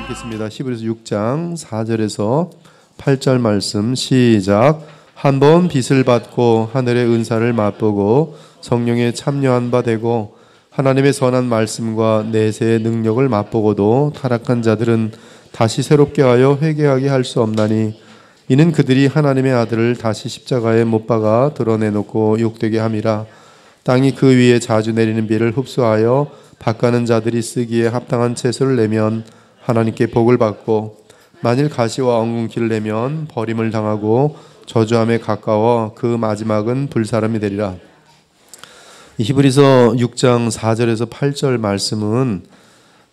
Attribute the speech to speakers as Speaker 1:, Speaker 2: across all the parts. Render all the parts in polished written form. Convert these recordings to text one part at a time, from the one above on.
Speaker 1: 읽겠습니다. 히브리서 6장 4절에서 8절 말씀 시작. 한 번 빚을 받고 하늘의 은사를 맛보고 성령에 참여한 바 되고 하나님의 선한 말씀과 내세의 능력을 맛보고도 타락한 자들은 다시 새롭게 하여 회개하게 할 수 없나니 이는 그들이 하나님의 아들을 다시 십자가에 못 박아 드러내놓고 욕되게 함이라. 땅이 그 위에 자주 내리는 비를 흡수하여 밭가는 자들이 쓰기에 합당한 채소를 내면 하나님께 복을 받고 만일 가시와 엉겅퀴를 내면 버림을 당하고 저주함에 가까워 그 마지막은 불사름이 되리라. 히브리서 6장 4절에서 8절 말씀은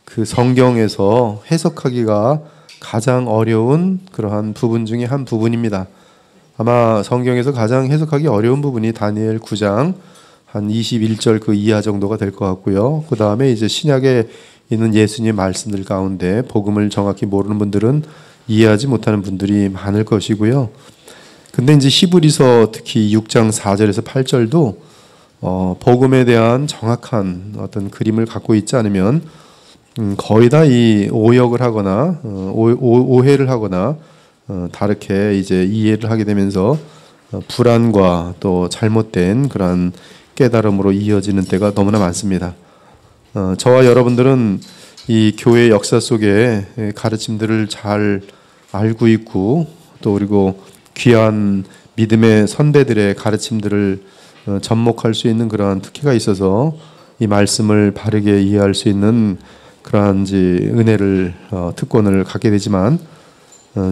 Speaker 1: 그 성경에서 해석하기가 가장 어려운 그러한 부분 중에 한 부분입니다. 아마 성경에서 가장 해석하기 어려운 부분이 다니엘 9장 한 21절 그 이하 정도가 될 것 같고요. 그 다음에 이제 신약에 있는 예수님의 말씀들 가운데 복음을 정확히 모르는 분들은 이해하지 못하는 분들이 많을 것이고요. 근데 이제 히브리서 특히 6장 4절에서 8절도 복음에 대한 정확한 어떤 그림을 갖고 있지 않으면 거의 다 이 오역을 하거나 오해를 하거나 다르게 이제 이해를 하게 되면서 불안과 또 잘못된 그런 깨달음으로 이어지는 때가 너무나 많습니다. 저와 여러분들은 이 교회 역사 속에 가르침들을 잘 알고 있고 또 그리고 귀한 믿음의 선배들의 가르침들을 접목할 수 있는 그러한 특혜가 있어서 이 말씀을 바르게 이해할 수 있는 그러한 은혜를 특권을 갖게 되지만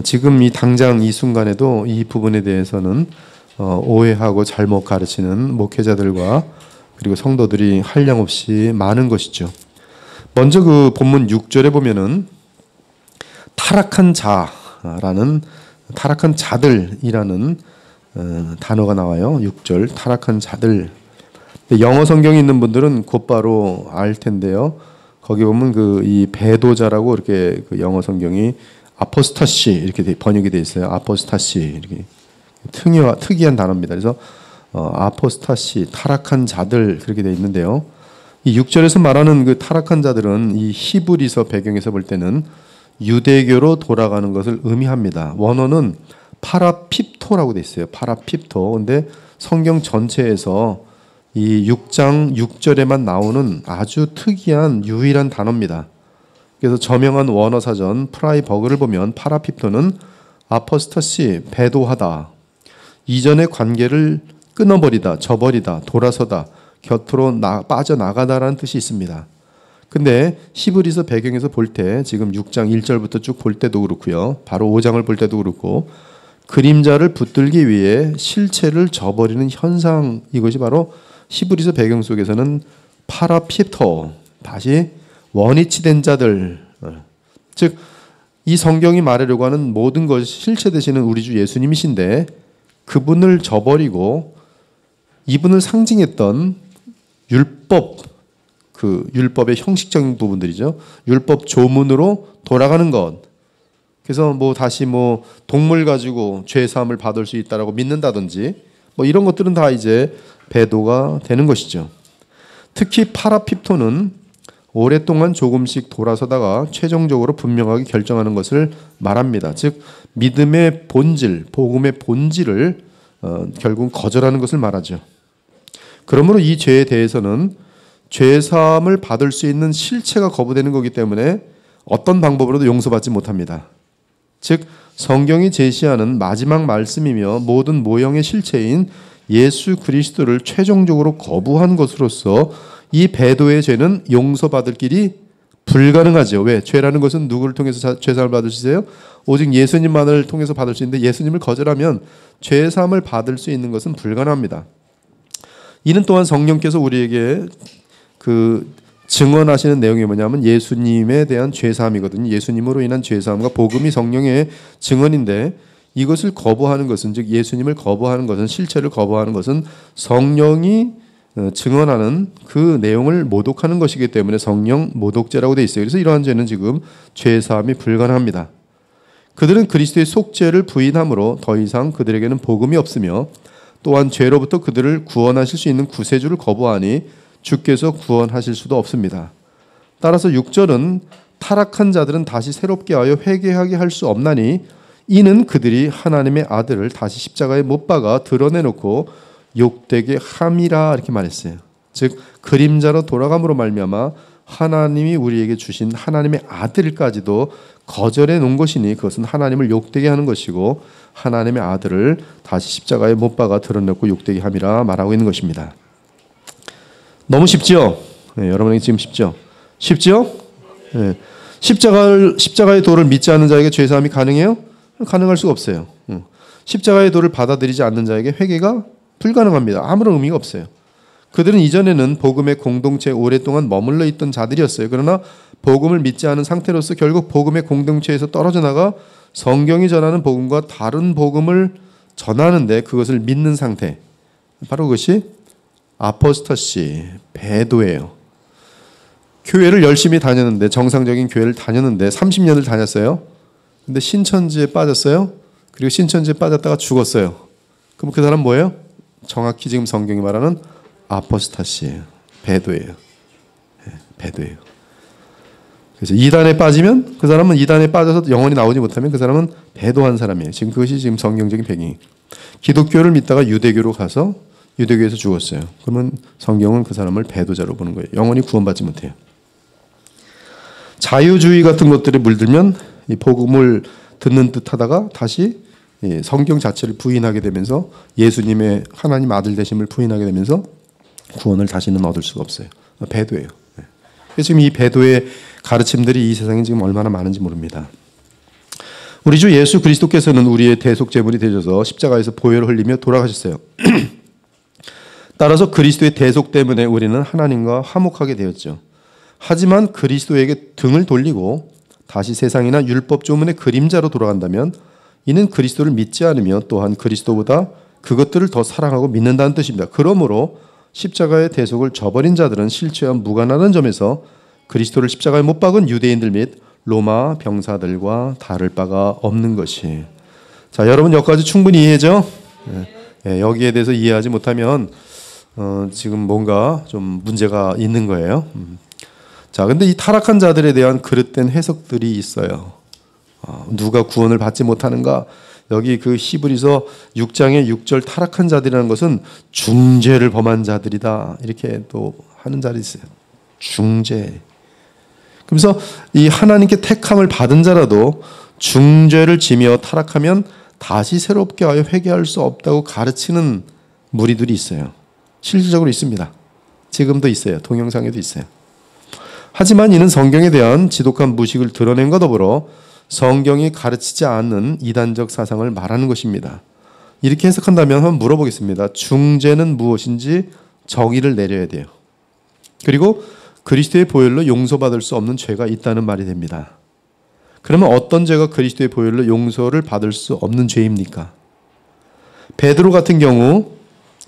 Speaker 1: 지금 이 당장 이 순간에도 이 부분에 대해서는 오해하고 잘못 가르치는 목회자들과 그리고 성도들이 한량없이 많은 것이죠. 먼저 그 본문 6절에 보면은 타락한 자들이라는 단어가 나와요. 6절 타락한 자들. 영어 성경이 있는 분들은 곧바로 알 텐데요. 거기 보면 이 배도자라고 이렇게 그 영어 성경이 아포스타시 이렇게 번역이 되어 있어요. 아포스타시 이렇게 특이한 단어입니다. 그래서 아포스타시 타락한 자들 그렇게 되어 있는데요. 이 6절에서 말하는 그 타락한 자들은 이 히브리서 배경에서 볼 때는 유대교로 돌아가는 것을 의미합니다. 원어는 파라핍토라고 되어 있어요. 파라핍토. 근데 성경 전체에서 이 6장 6절에만 나오는 아주 특이한 유일한 단어입니다. 그래서 저명한 원어 사전 프라이버그를 보면 파라핍토는 아포스타시 배도하다. 이전의 관계를 끊어버리다, 저버리다, 돌아서다, 곁으로 빠져나가다라는 뜻이 있습니다. 근데 히브리서 배경에서 볼 때 지금 6장 1절부터 쭉 볼 때도 그렇고요. 바로 5장을 볼 때도 그렇고 그림자를 붙들기 위해 실체를 저버리는 현상, 이것이 바로 히브리서 배경 속에서는 파라핍토, 다시 원위치된 자들, 즉 이 성경이 말하려고 하는 모든 것이 실체 되시는 우리 주 예수님이신데 그분을 저버리고 이분을 상징했던 율법의 형식적인 부분들이죠. 율법 조문으로 돌아가는 것. 그래서 다시 동물 가지고 죄 사함을 받을 수 있다라고 믿는다든지 이런 것들은 다 이제 배도가 되는 것이죠. 특히 파라핍토는 오랫동안 조금씩 돌아서다가 최종적으로 분명하게 결정하는 것을 말합니다. 즉 믿음의 본질, 복음의 본질을 결국 거절하는 것을 말하죠. 그러므로 이 죄에 대해서는 죄사함을 받을 수 있는 실체가 거부되는 거기 때문에 어떤 방법으로도 용서받지 못합니다. 즉 성경이 제시하는 마지막 말씀이며 모든 모형의 실체인 예수 그리스도를 최종적으로 거부한 것으로서 이 배도의 죄는 용서받을 길이 불가능하죠. 왜? 죄라는 것은 누구를 통해서 죄사함을 받을 수 있어요? 오직 예수님만을 통해서 받을 수 있는데 예수님을 거절하면 죄사함을 받을 수 있는 것은 불가능합니다. 이는 또한 성령께서 우리에게 증언하시는 내용이 뭐냐면 예수님에 대한 죄사함이거든요. 예수님으로 인한 죄사함과 복음이 성령의 증언인데 이것을 거부하는 것은, 즉 예수님을 거부하는 것은, 실체를 거부하는 것은 성령이 증언하는 그 내용을 모독하는 것이기 때문에 성령 모독죄라고 되어 있어요. 그래서 이러한 죄는 지금 죄사함이 불가능합니다. 그들은 그리스도의 속죄를 부인함으로 더 이상 그들에게는 복음이 없으며 또한 죄로부터 그들을 구원하실 수 있는 구세주를 거부하니 주께서 구원하실 수도 없습니다. 따라서 6절은 타락한 자들은 다시 새롭게 하여 회개하게 할 수 없나니 이는 그들이 하나님의 아들을 다시 십자가에 못 박아 드러내놓고 욕되게 함이라 이렇게 말했어요. 즉 그림자로 돌아감으로 말미암아 하나님이 우리에게 주신 하나님의 아들까지도 거절해 놓은 것이니 그것은 하나님을 욕되게 하는 것이고 하나님의 아들을 다시 십자가에 못 박아 드러내놓고 욕되게 함이라 말하고 있는 것입니다. 너무 쉽죠? 네, 여러분에게 지금 쉽죠? 쉽죠? 네. 십자가의 도를 믿지 않는 자에게 죄사함이 가능해요? 가능할 수가 없어요. 십자가의 도를 받아들이지 않는 자에게 회개가 불가능합니다. 아무런 의미가 없어요. 그들은 이전에는 복음의 공동체에 오랫동안 머물러 있던 자들이었어요. 그러나 복음을 믿지 않은 상태로서 결국 복음의 공동체에서 떨어져 나가 성경이 전하는 복음과 다른 복음을 전하는데 그것을 믿는 상태. 바로 그것이 아포스타시, 배도예요. 교회를 열심히 다녔는데 정상적인 교회를 다녔는데 30년을 다녔어요. 근데 신천지에 빠졌어요. 그리고 신천지에 빠졌다가 죽었어요. 그럼 그 사람 뭐예요? 정확히 지금 성경이 말하는 아포스타시예요. 배도예요. 배도예요. 그래서 이단에 빠지면 그 사람은 이단에 빠져서 영원히 나오지 못하면 그 사람은 배도한 사람이에요. 지금 그것이 지금 성경적인 배경이. 기독교를 믿다가 유대교로 가서 유대교에서 죽었어요. 그러면 성경은 그 사람을 배도자로 보는 거예요. 영원히 구원받지 못해요. 자유주의 같은 것들에 물들면 이 복음을 듣는 듯하다가 다시 성경 자체를 부인하게 되면서 예수님의 하나님 아들 되심을 부인하게 되면서 구원을 다시는 얻을 수가 없어요. 배도예요. 지금 이 배도의 가르침들이 이 세상에 지금 얼마나 많은지 모릅니다. 우리 주 예수 그리스도께서는 우리의 대속 제물이 되셔서 십자가에서 보혈을 흘리며 돌아가셨어요. 따라서 그리스도의 대속 때문에 우리는 하나님과 화목하게 되었죠. 하지만 그리스도에게 등을 돌리고 다시 세상이나 율법 조문의 그림자로 돌아간다면 이는 그리스도를 믿지 않으며 또한 그리스도보다 그것들을 더 사랑하고 믿는다는 뜻입니다. 그러므로 십자가의 대속을 저버린 자들은 실체와 무관하다는 점에서 그리스도를 십자가에 못 박은 유대인들 및 로마 병사들과 다를 바가 없는 것이. 자, 여러분 여기까지 충분히 이해죠? 여기에 대해서 이해하지 못하면 지금 뭔가 좀 문제가 있는 거예요. 자, 근데 이 타락한 자들에 대한 그릇된 해석들이 있어요. 누가 구원을 받지 못하는가? 여기 그 히브리서 6장의 6절 타락한 자들이라는 것은 중죄를 범한 자들이다. 이렇게 또 하는 자들이 있어요. 중죄. 그래서 이 하나님께 택함을 받은 자라도 중죄를 지며 타락하면 다시 새롭게 하여 회개할 수 없다고 가르치는 무리들이 있어요. 실질적으로 있습니다. 지금도 있어요. 동영상에도 있어요. 하지만 이는 성경에 대한 지독한 무식을 드러낸 것 더불어 성경이 가르치지 않는 이단적 사상을 말하는 것입니다. 이렇게 해석한다면 한번 물어보겠습니다. 중죄는 무엇인지 정의를 내려야 돼요. 그리고 그리스도의 보혈로 용서받을 수 없는 죄가 있다는 말이 됩니다. 그러면 어떤 죄가 그리스도의 보혈로 용서를 받을 수 없는 죄입니까? 베드로 같은 경우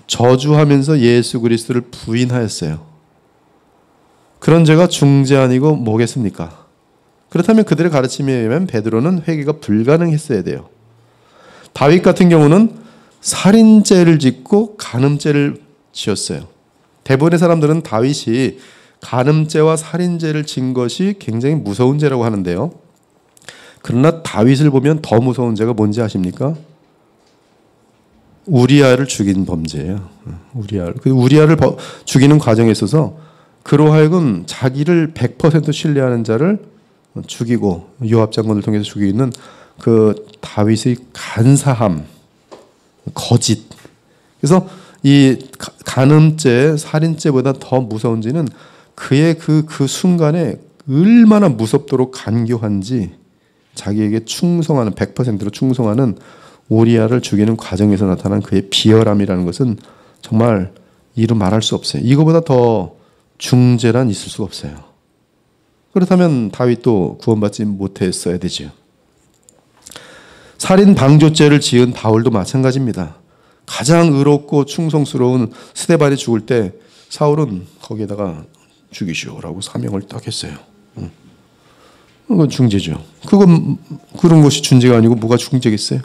Speaker 1: 저주하면서 예수 그리스도를 부인하였어요. 그런 죄가 중죄 아니고 뭐겠습니까? 그렇다면 그들의 가르침에 의하면 베드로는 회개가 불가능했어야 돼요. 다윗 같은 경우는 살인죄를 짓고 간음죄를 지었어요. 대부분의 사람들은 다윗이 간음죄와 살인죄를 진 것이 굉장히 무서운 죄라고 하는데요. 그러나 다윗을 보면 더 무서운 죄가 뭔지 아십니까? 우리아를 죽인 범죄예요. 우리아를 죽이는 과정에 있어서 그로 하여금 자기를 100% 신뢰하는 자를 죽이고 요압 장군을 통해서 죽이는 그 다윗의 간사함, 거짓. 그래서 이 간음죄, 살인죄보다 더 무서운 죄는 그의 그 순간에 얼마나 무섭도록 간교한지 자기에게 충성하는 100%로 충성하는 우리아를 죽이는 과정에서 나타난 그의 비열함이라는 것은 정말 이루 말할 수 없어요. 이거보다 더 중죄란 있을 수가 없어요. 그렇다면 다윗도 구원받지 못했어야 되죠. 살인 방조죄를 지은 바울도 마찬가지입니다. 가장 의롭고 충성스러운 스데반이 죽을 때 사울은 거기에다가 죽이시오라고 사명을 딱 했어요. 그건 중죄죠. 그런 것이 중죄가 아니고 뭐가 중죄겠어요?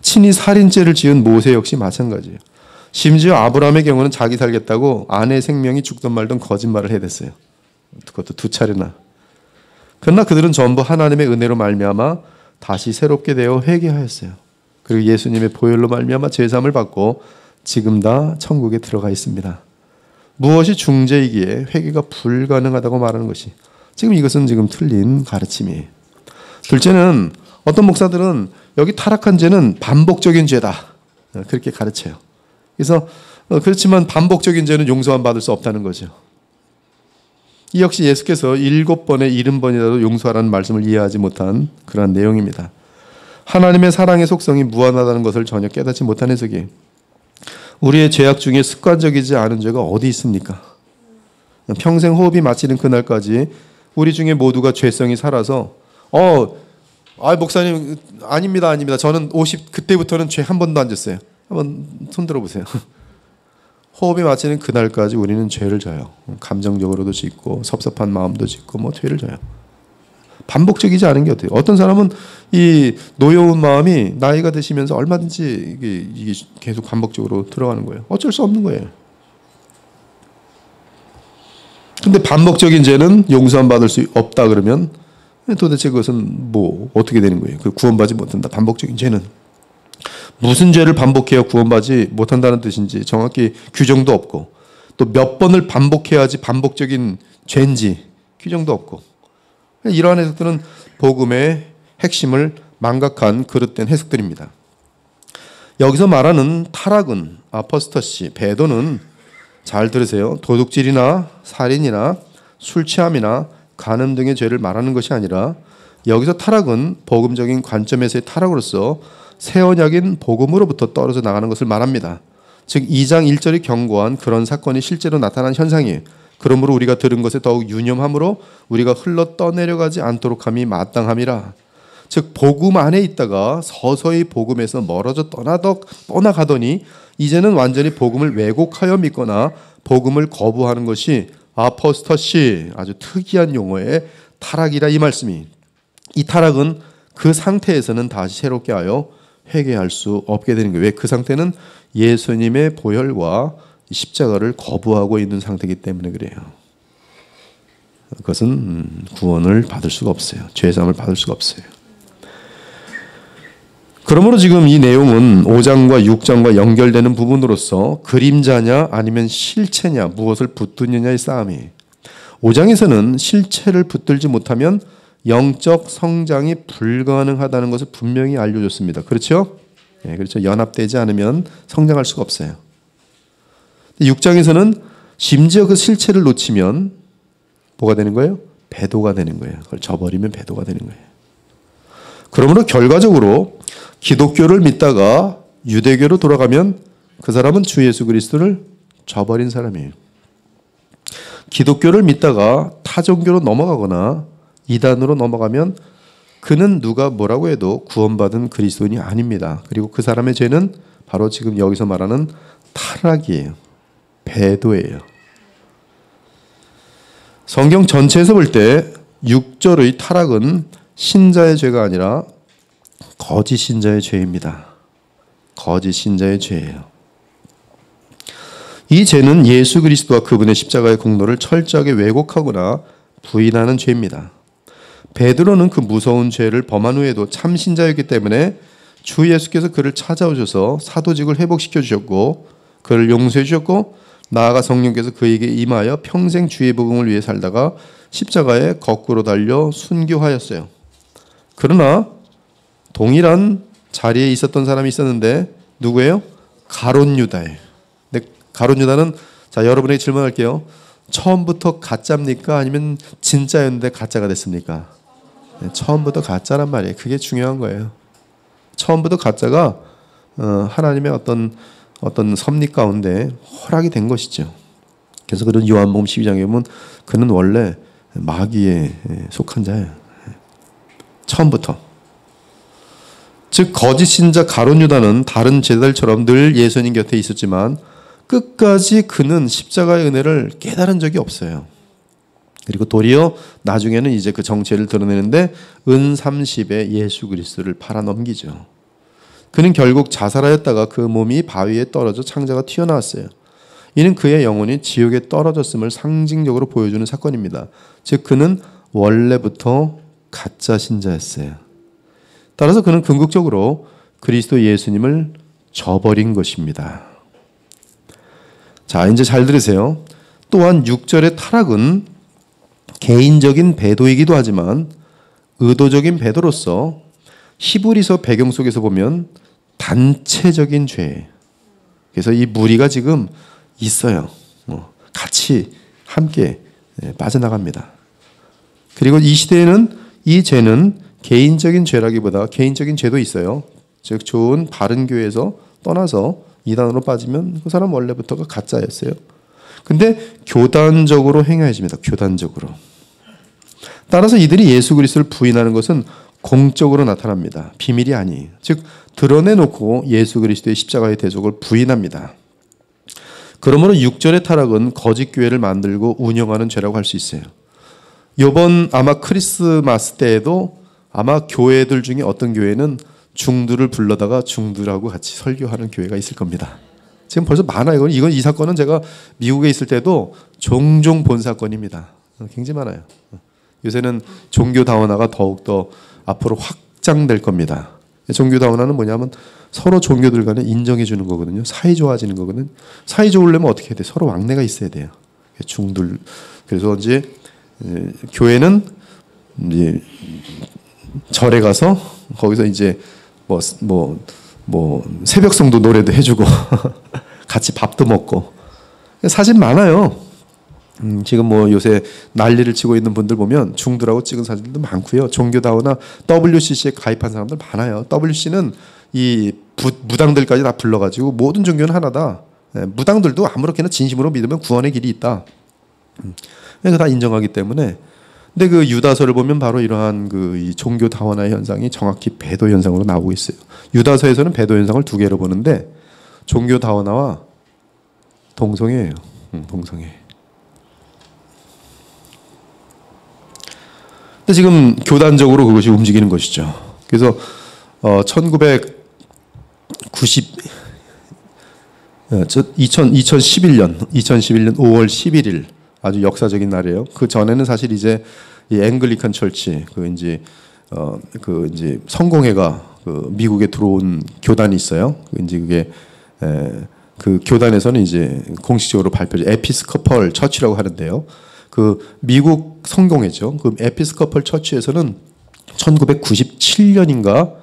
Speaker 1: 친히 살인죄를 지은 모세 역시 마찬가지예요. 심지어 아브라함의 경우는 자기 살겠다고 아내 생명이 죽든 말든 거짓말을 해댔어요. 그것도 2차례나. 그러나 그들은 전부 하나님의 은혜로 말미암아 다시 새롭게 되어 회개하였어요. 그리고 예수님의 보혈로 말미암아 제사함을 받고 지금 다 천국에 들어가 있습니다. 무엇이 중재이기에 회개가 불가능하다고 말하는 것이 지금 이것은 지금 틀린 가르침이에요. 둘째는 어떤 목사들은 여기 타락한 죄는 반복적인 죄다 그렇게 가르쳐요. 그래서 그렇지만 반복적인 죄는 용서만 받을 수 없다는 거죠. 이 역시 예수께서 7번에 70번이라도 용서하라는 말씀을 이해하지 못한 그러한 내용입니다. 하나님의 사랑의 속성이 무한하다는 것을 전혀 깨닫지 못한 해석이 우리의 죄악 중에 습관적이지 않은 죄가 어디 있습니까? 평생 호흡이 마치는 그날까지 우리 중에 모두가 죄성이 살아서 목사님 아닙니다. 저는 50 그때부터는 죄 한 번도 안 졌어요. 한번 손 들어보세요. 호흡이 마치는 그날까지 우리는 죄를 져요. 감정적으로도 짓고 섭섭한 마음도 짓고 죄를 져요. 반복적이지 않은 게 어때요? 어떤 사람은 이 노여운 마음이 나이가 드시면서 얼마든지 이게 계속 반복적으로 들어가는 거예요. 어쩔 수 없는 거예요. 근데 반복적인 죄는 용서만 받을 수 없다 그러면 도대체 그것은 어떻게 되는 거예요? 구원받지 못한다. 반복적인 죄는 무슨 죄를 반복해야 구원받지 못한다는 뜻인지 정확히 규정도 없고 또 몇 번을 반복해야지 반복적인 죄인지 규정도 없고 이러한 해석들은 복음의 핵심을 망각한 그릇된 해석들입니다. 여기서 말하는 타락은 아포스터시, 배도는 잘 들으세요. 도둑질이나 살인이나 술 취함이나 간음 등의 죄를 말하는 것이 아니라 여기서 타락은 복음적인 관점에서의 타락으로서 새 언약인 복음으로부터 떨어져 나가는 것을 말합니다. 즉 2장 1절이 경고한 그런 사건이 실제로 나타난 현상이에요. 그러므로 우리가 들은 것에 더욱 유념함으로 우리가 흘러 떠내려가지 않도록 함이 마땅함이라. 즉 복음 안에 있다가 서서히 복음에서 멀어져 떠나가더니 이제는 완전히 복음을 왜곡하여 믿거나 복음을 거부하는 것이 아포스터시, 아주 특이한 용어의 타락이라 이 말씀이. 이 타락은 그 상태에서는 다시 새롭게 하여 회개할 수 없게 되는 거예요. 왜? 그 상태는 예수님의 보혈과 십자가를 거부하고 있는 상태이기 때문에 그래요. 그것은 구원을 받을 수가 없어요. 죄사함을 받을 수가 없어요. 그러므로 지금 이 내용은 5장과 6장과 연결되는 부분으로서 그림자냐 아니면 실체냐 무엇을 붙드느냐의 싸움이에요. 5장에서는 실체를 붙들지 못하면 영적 성장이 불가능하다는 것을 분명히 알려줬습니다. 그렇죠? 네, 그렇죠. 연합되지 않으면 성장할 수가 없어요. 6장에서는 심지어 그 실체를 놓치면 뭐가 되는 거예요? 배도가 되는 거예요. 그걸 저버리면 배도가 되는 거예요. 그러므로 결과적으로 기독교를 믿다가 유대교로 돌아가면 그 사람은 주 예수 그리스도를 저버린 사람이에요. 기독교를 믿다가 타종교로 넘어가거나 이단으로 넘어가면 그는 누가 뭐라고 해도 구원받은 그리스도인이 아닙니다. 그리고 그 사람의 죄는 바로 지금 여기서 말하는 타락이에요. 배도예요. 성경 전체에서 볼 때 6절의 타락은 신자의 죄가 아니라 거짓 신자의 죄입니다. 거짓 신자의 죄예요. 이 죄는 예수 그리스도와 그분의 십자가의 공로를 철저하게 왜곡하거나 부인하는 죄입니다. 베드로는 그 무서운 죄를 범한 후에도 참 신자였기 때문에 주 예수께서 그를 찾아오셔서 사도직을 회복시켜 주셨고 그를 용서해 주셨고 나아가 성령께서 그에게 임하여 평생 주의 복음을 위해 살다가 십자가에 거꾸로 달려 순교하였어요. 그러나 동일한 자리에 있었던 사람이 있었는데 누구예요? 가룟 유다예요. 근데 가룟 유다는 자 여러분에게 질문할게요. 처음부터 가짜입니까? 아니면 진짜였는데 가짜가 됐습니까? 네, 처음부터 가짜란 말이에요. 그게 중요한 거예요. 처음부터 가짜가 하나님의 어떤 섭리 가운데 허락이 된 것이죠. 그래서 그런 요한복음 12장에 보면 그는 원래 마귀에 속한 자예요. 처음부터. 즉 거짓 신자 가룟 유다는 다른 제자들처럼 늘 예수님 곁에 있었지만 끝까지 그는 십자가의 은혜를 깨달은 적이 없어요. 그리고 도리어 나중에는 이제 그 정체를 드러내는데 은 30에 예수 그리스도를 팔아 넘기죠. 그는 결국 자살하였다가 그 몸이 바위에 떨어져 창자가 튀어나왔어요. 이는 그의 영혼이 지옥에 떨어졌음을 상징적으로 보여주는 사건입니다. 즉 그는 원래부터 가짜 신자였어요. 따라서 그는 궁극적으로 그리스도 예수님을 저버린 것입니다. 자, 이제 잘 들으세요. 또한 6절의 타락은 개인적인 배도이기도 하지만 의도적인 배도로서 히브리서 배경 속에서 보면 단체적인 죄. 그래서 이 무리가 지금 있어요. 같이 함께 빠져나갑니다. 그리고 이 시대에는 이 죄는 개인적인 죄라기보다 개인적인 죄도 있어요. 즉 좋은 바른 교회에서 떠나서 이단으로 빠지면 그 사람 원래부터가 가짜였어요. 근데 교단적으로 행해집니다. 교단적으로. 따라서 이들이 예수 그리스도를 부인하는 것은 공적으로 나타납니다. 비밀이 아니에요. 즉 드러내놓고 예수 그리스도의 십자가의 대속을 부인합니다. 그러므로 6절의 타락은 거짓 교회를 만들고 운영하는 죄라고 할 수 있어요. 이번 아마 크리스마스 때에도 아마 교회들 중에 어떤 교회는 중두를 불러다가 중두라고 같이 설교하는 교회가 있을 겁니다. 지금 벌써 많아요. 이 사건은 제가 미국에 있을 때도 종종 본 사건입니다. 굉장히 많아요. 요새는 종교 다원화가 더욱더 앞으로 확장될 겁니다. 종교 다원화는 뭐냐면 서로 종교들 간에 인정해 주는 거거든요. 사이 좋아지는 거거든요. 사이 좋으려면 어떻게 해야 돼? 서로 왕래가 있어야 돼요. 중들. 그래서 이제 교회는 이제 절에 가서 거기서 이제 새벽성도 노래도 해주고 같이 밥도 먹고 사진 많아요. 지금 요새 난리를 치고 있는 분들 보면 중두라고 찍은 사진도 많고요. 종교다우나 WCC에 가입한 사람들 많아요. WC는 이 무당들까지 다 불러가지고 모든 종교는 하나다. 무당들도 아무렇게나 진심으로 믿으면 구원의 길이 있다. 그거 다 인정하기 때문에. 근데 그 유다서를 보면 바로 이러한 이 종교 다원화 현상이 정확히 배도 현상으로 나오고 있어요. 유다서에서는 배도 현상을 두 개로 보는데 종교 다원화와 동성애예요. 동성애. 근데 지금 교단적으로 그것이 움직이는 것이죠. 그래서 2011년 5월 11일 아주 역사적인 날이에요. 그 전에는 사실 이제 이 앵글리칸 철치 이제 성공회가 미국에 들어온 교단이 있어요. 이제 그게 그 교단에서는 이제 공식적으로 발표죠. 에피스코펄 처치라고 하는데요. 그 미국 성공회죠. 그 에피스코펄 처치에서는 1997년인가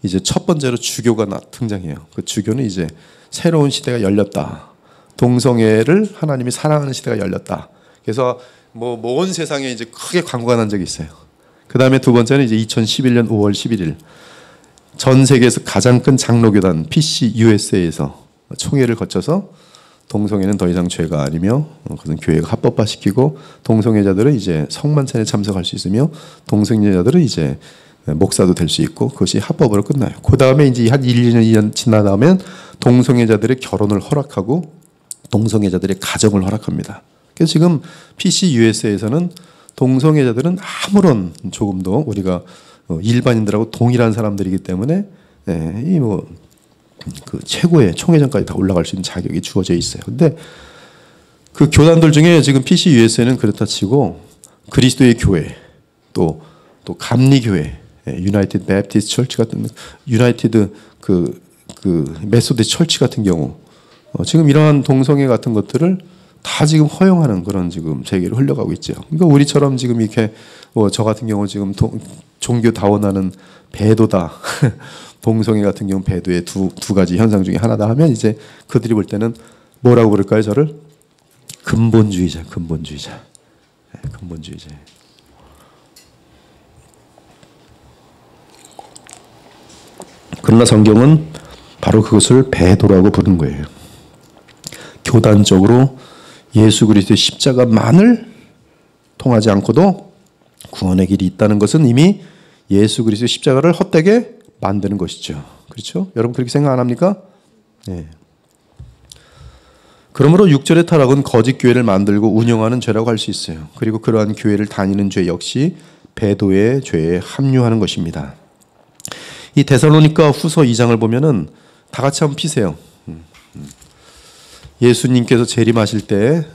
Speaker 1: 이제 첫 번째로 주교가 등장해요. 그 주교는 이제 새로운 시대가 열렸다. 동성애를 하나님이 사랑하는 시대가 열렸다. 그래서 온 세상에 이제 크게 광고가 난 적이 있어요. 그 다음에 두 번째는 이제 2011년 5월 11일 전 세계에서 가장 큰 장로교단 PCUSA에서 총회를 거쳐서 동성애는 더 이상 죄가 아니며 그것은 교회가 합법화시키고 동성애자들은 이제 성만찬에 참석할 수 있으며 동성애자들은 이제 목사도 될 수 있고 그것이 합법으로 끝나요. 그 다음에 이제 한 1, 2년 지나면 동성애자들의 결혼을 허락하고 동성애자들의 가정을 허락합니다. 그래서 지금 PCUSA에서는 동성애자들은 아무런 조금도 우리가 일반인들하고 동일한 사람들이기 때문에 그 최고의 총회장까지 다 올라갈 수 있는 자격이 주어져 있어요. 근데 그 교단들 중에 지금 PCUSA는 그렇다 치고 그리스도의 교회 또 감리교회 유나이티드 베프티스트 철치 같은 유나이티드 그 메소디스트 철치 같은 경우 지금 이러한 동성애 같은 것들을 다 지금 허용하는 그런 지금 세계로 흘러가고 있죠. 그러니까 우리처럼 지금 이렇게 저 같은 경우 지금 종교 다원하는 배도다. 동성애 같은 경우 배도의 두 가지 현상 중에 하나다 하면 이제 그들이 볼 때는 뭐라고 부를까요? 저를 근본주의자. 그러나 성경은 바로 그것을 배도라고 부르는 거예요. 교단적으로 예수 그리스도의 십자가만을 통하지 않고도 구원의 길이 있다는 것은 이미 예수 그리스도의 십자가를 헛되게 만드는 것이죠. 그렇죠? 여러분 그렇게 생각 안 합니까? 네. 그러므로 6절의 타락은 거짓 교회를 만들고 운영하는 죄라고 할 수 있어요. 그리고 그러한 교회를 다니는 죄 역시 배도의 죄에 합류하는 것입니다. 이 데살로니가 후서 2장을 보면은 다 같이 한번 피세요. 예수님께서 재림하실 때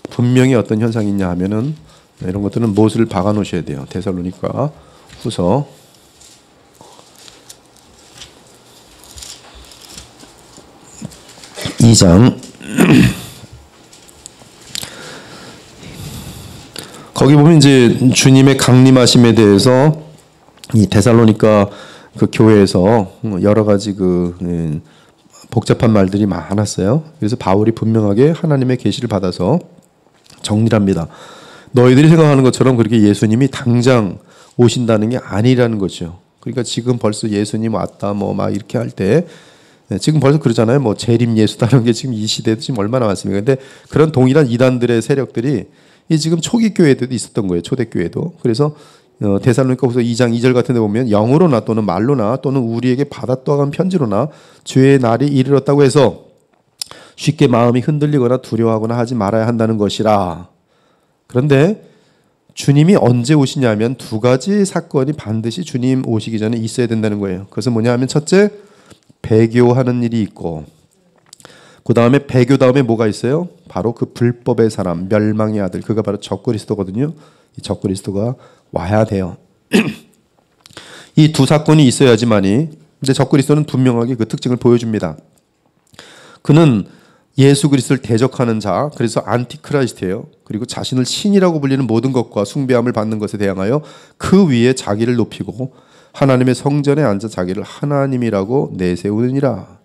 Speaker 1: 분명히 어떤 현상이 있냐 하면은 이런 것들은 못을 박아 놓으셔야 돼요. 데살로니가 후서 2장 거기 보면 이제 주님의 강림하심에 대해서 이 데살로니가 그 교회에서 여러 가지 복잡한 말들이 많았어요. 그래서 바울이 분명하게 하나님의 계시를 받아서 정리를 합니다. 너희들이 생각하는 것처럼 그렇게 예수님이 당장 오신다는 게 아니라는 거죠. 그러니까 지금 벌써 예수님 왔다 뭐 막 이렇게 할 때 지금 벌써 그러잖아요. 뭐 재림 예수다는 게 지금 이 시대도 지금 얼마나 많습니까? 근데 그런 동일한 이단들의 세력들이 이 지금 초기 교회에도 있었던 거예요. 초대교회도. 그래서 데살로니가후서 2장 2절 같은 데 보면 영으로나 또는 말로나 또는 우리에게 받았다간 편지로나 주의 날이 이르렀다고 해서 쉽게 마음이 흔들리거나 두려워하거나 하지 말아야 한다는 것이라. 그런데 주님이 언제 오시냐면 두 가지 사건이 반드시 주님 오시기 전에 있어야 된다는 거예요. 그것은 뭐냐 하면 첫째, 배교하는 일이 있고 그 다음에 배교 다음에 뭐가 있어요? 바로 그 불법의 사람, 멸망의 아들, 그가 바로 적그리스도거든요. 이 적그리스도가 와야 돼요. 이 두 사건이 있어야지만이 근데 적그리스도는 분명하게 그 특징을 보여줍니다. 그는 예수 그리스도를 대적하는 자, 그래서 안티크라이스트예요. 그리고 자신을 신이라고 불리는 모든 것과 숭배함을 받는 것에 대항하여 그 위에 자기를 높이고 하나님의 성전에 앉아 자기를 하나님이라고 내세우느니라.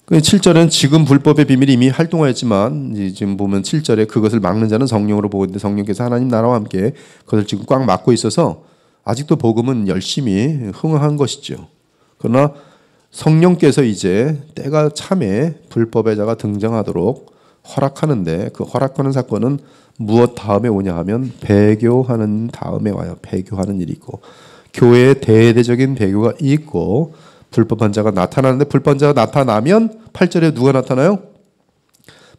Speaker 1: 7절은 지금 불법의 비밀이 이미 활동하였지만 지금 보면 7절에 그것을 막는 자는 성령으로 보고 있는데 성령께서 하나님 나라와 함께 그것을 지금 꽉 막고 있어서 아직도 복음은 열심히 흥황한 것이죠. 그러나 성령께서 이제 때가 참에 불법의 자가 등장하도록 허락하는데 그 허락하는 사건은 무엇 다음에 오냐 하면 배교하는 다음에 와요. 배교하는 일이 있고 교회에 대대적인 배교가 있고 불법한 자가 나타나는데 불법한 자가 나타나면 8절에 누가 나타나요?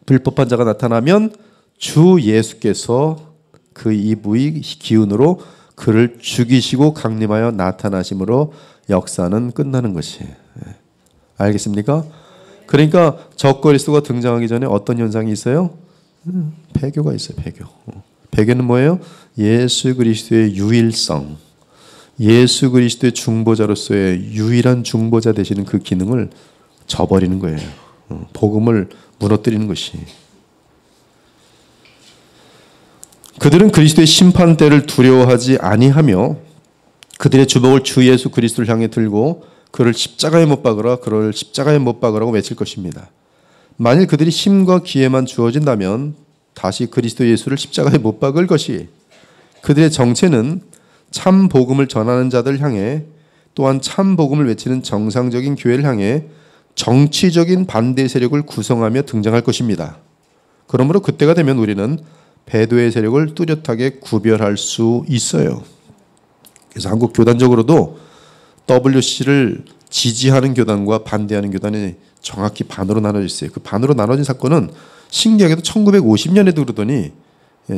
Speaker 1: 불법한 자가 나타나면 주 예수께서 그 이브의 기운으로 그를 죽이시고 강림하여 나타나심으로 역사는 끝나는 것이. 알겠습니까? 그러니까 적그리스도가 등장하기 전에 어떤 현상이 있어요? 배교가 있어요. 배교. 배교는 뭐예요? 예수 그리스도의 유일성, 예수 그리스도의 중보자로서의 유일한 중보자 되시는 그 기능을 저버리는 거예요. 복음을 무너뜨리는 것이. 그들은 그리스도의 심판대를 두려워하지 아니하며 그들의 주먹을 주 예수 그리스도를 향해 들고 그를 십자가에 못 박으라, 그를 십자가에 못 박으라고 외칠 것입니다. 만일 그들이 힘과 기회만 주어진다면 다시 그리스도 예수를 십자가에 못 박을 것이. 그들의 정체는 참 복음을 전하는 자들 향해 또한 참 복음을 외치는 정상적인 교회를 향해 정치적인 반대 세력을 구성하며 등장할 것입니다. 그러므로 그때가 되면 우리는 배도의 세력을 뚜렷하게 구별할 수 있어요. 그래서 한국 교단적으로도 WC를 지지하는 교단과 반대하는 교단이 정확히 반으로 나눠져 있어요. 그 반으로 나눠진 사건은 신기하게도 1950년에도 그러더니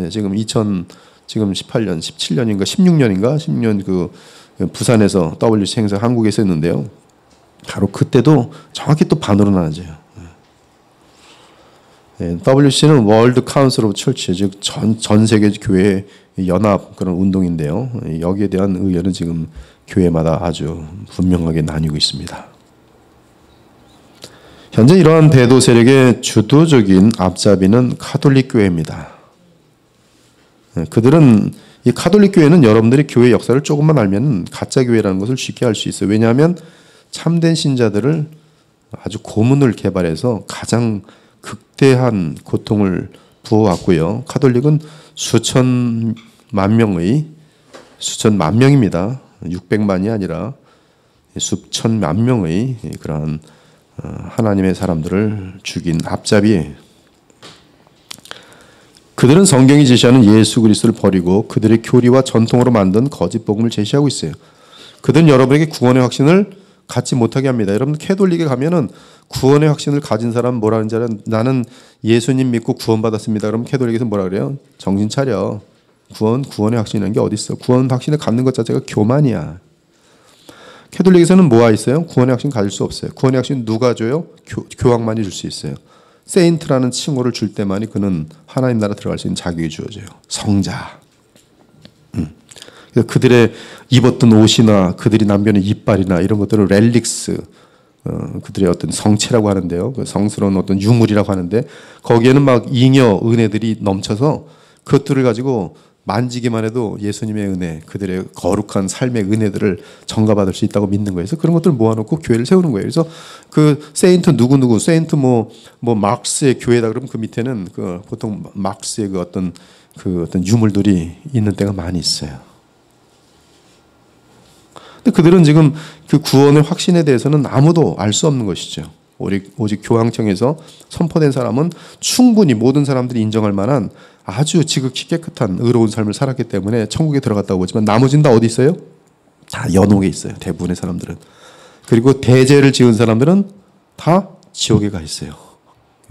Speaker 1: 지금 18년, 17년인가 16년인가 16년 그 부산에서 WC 행사 한국에서 했는데요. 바로 그때도 정확히 또 반으로 나눠져요. WC는 월드 카운슬 오브 처치, 즉 전 세계 교회 연합 그런 운동인데요. 여기에 대한 의견은 지금 교회마다 아주 분명하게 나뉘고 있습니다. 현재 이러한 배도 세력의 주도적인 앞잡이는 가톨릭 교회입니다. 그들은 이 가톨릭 교회는 여러분들이 교회 역사를 조금만 알면 가짜 교회라는 것을 쉽게 알 수 있어요. 왜냐하면 참된 신자들을 아주 고문을 개발해서 가장 극대한 고통을 부어왔고요. 가톨릭은 수천만 명입니다. 600만이 아니라 수천만 명의 그러한 하나님의 사람들을 죽인 앞잡이에요. 그들은 성경이 제시하는 예수 그리스도를 버리고 그들의 교리와 전통으로 만든 거짓 복음을 제시하고 있어요. 그들은 여러분에게 구원의 확신을 갖지 못하게 합니다. 여러분 캐톨릭에 가면은 구원의 확신을 가진 사람 뭐라는 줄 알아요? 나는 예수님 믿고 구원받았습니다. 그럼 캐톨릭에서 뭐라 그래요? 정신 차려. 구원의 확신이라는 게 어디 있어? 구원 확신을 갖는 것 자체가 교만이야. 캐톨릭에서는 뭐가 있어요? 구원의 확신 가질 수 없어요. 구원의 확신 누가 줘요? 교황만이 줄 수 있어요. 세인트라는 칭호를 줄 때만이 그는 하나님 나라 들어갈 수 있는 자격이 주어져요. 성자. 그래서 그들의 입었던 옷이나 그들이 남겨놓은 이빨이나 이런 것들을 렐릭스, 그들의 어떤 성체라고 하는데요. 그 성스러운 어떤 유물이라고 하는데 거기에는 막 잉여 은혜들이 넘쳐서 그것들을 가지고 만지기만 해도 예수님의 은혜, 그들의 거룩한 삶의 은혜들을 전가받을 수 있다고 믿는 거예요. 그래서 그런 것들을 모아놓고 교회를 세우는 거예요. 그래서 그 세인트 누구누구, 세인트 뭐 막스의 교회다 그러면 그 밑에는 그 보통 막스의 그 어떤 유물들이 있는 때가 많이 있어요. 근데 그들은 지금 그 구원의 확신에 대해서는 아무도 알 수 없는 것이죠. 오직 교황청에서 선포된 사람은 충분히 모든 사람들이 인정할 만한 아주 지극히 깨끗한 의로운 삶을 살았기 때문에 천국에 들어갔다고 보지만 나머지는 다 어디 있어요? 다 연옥에 있어요. 대부분의 사람들은. 그리고 대죄를 지은 사람들은 다 지옥에 가 있어요.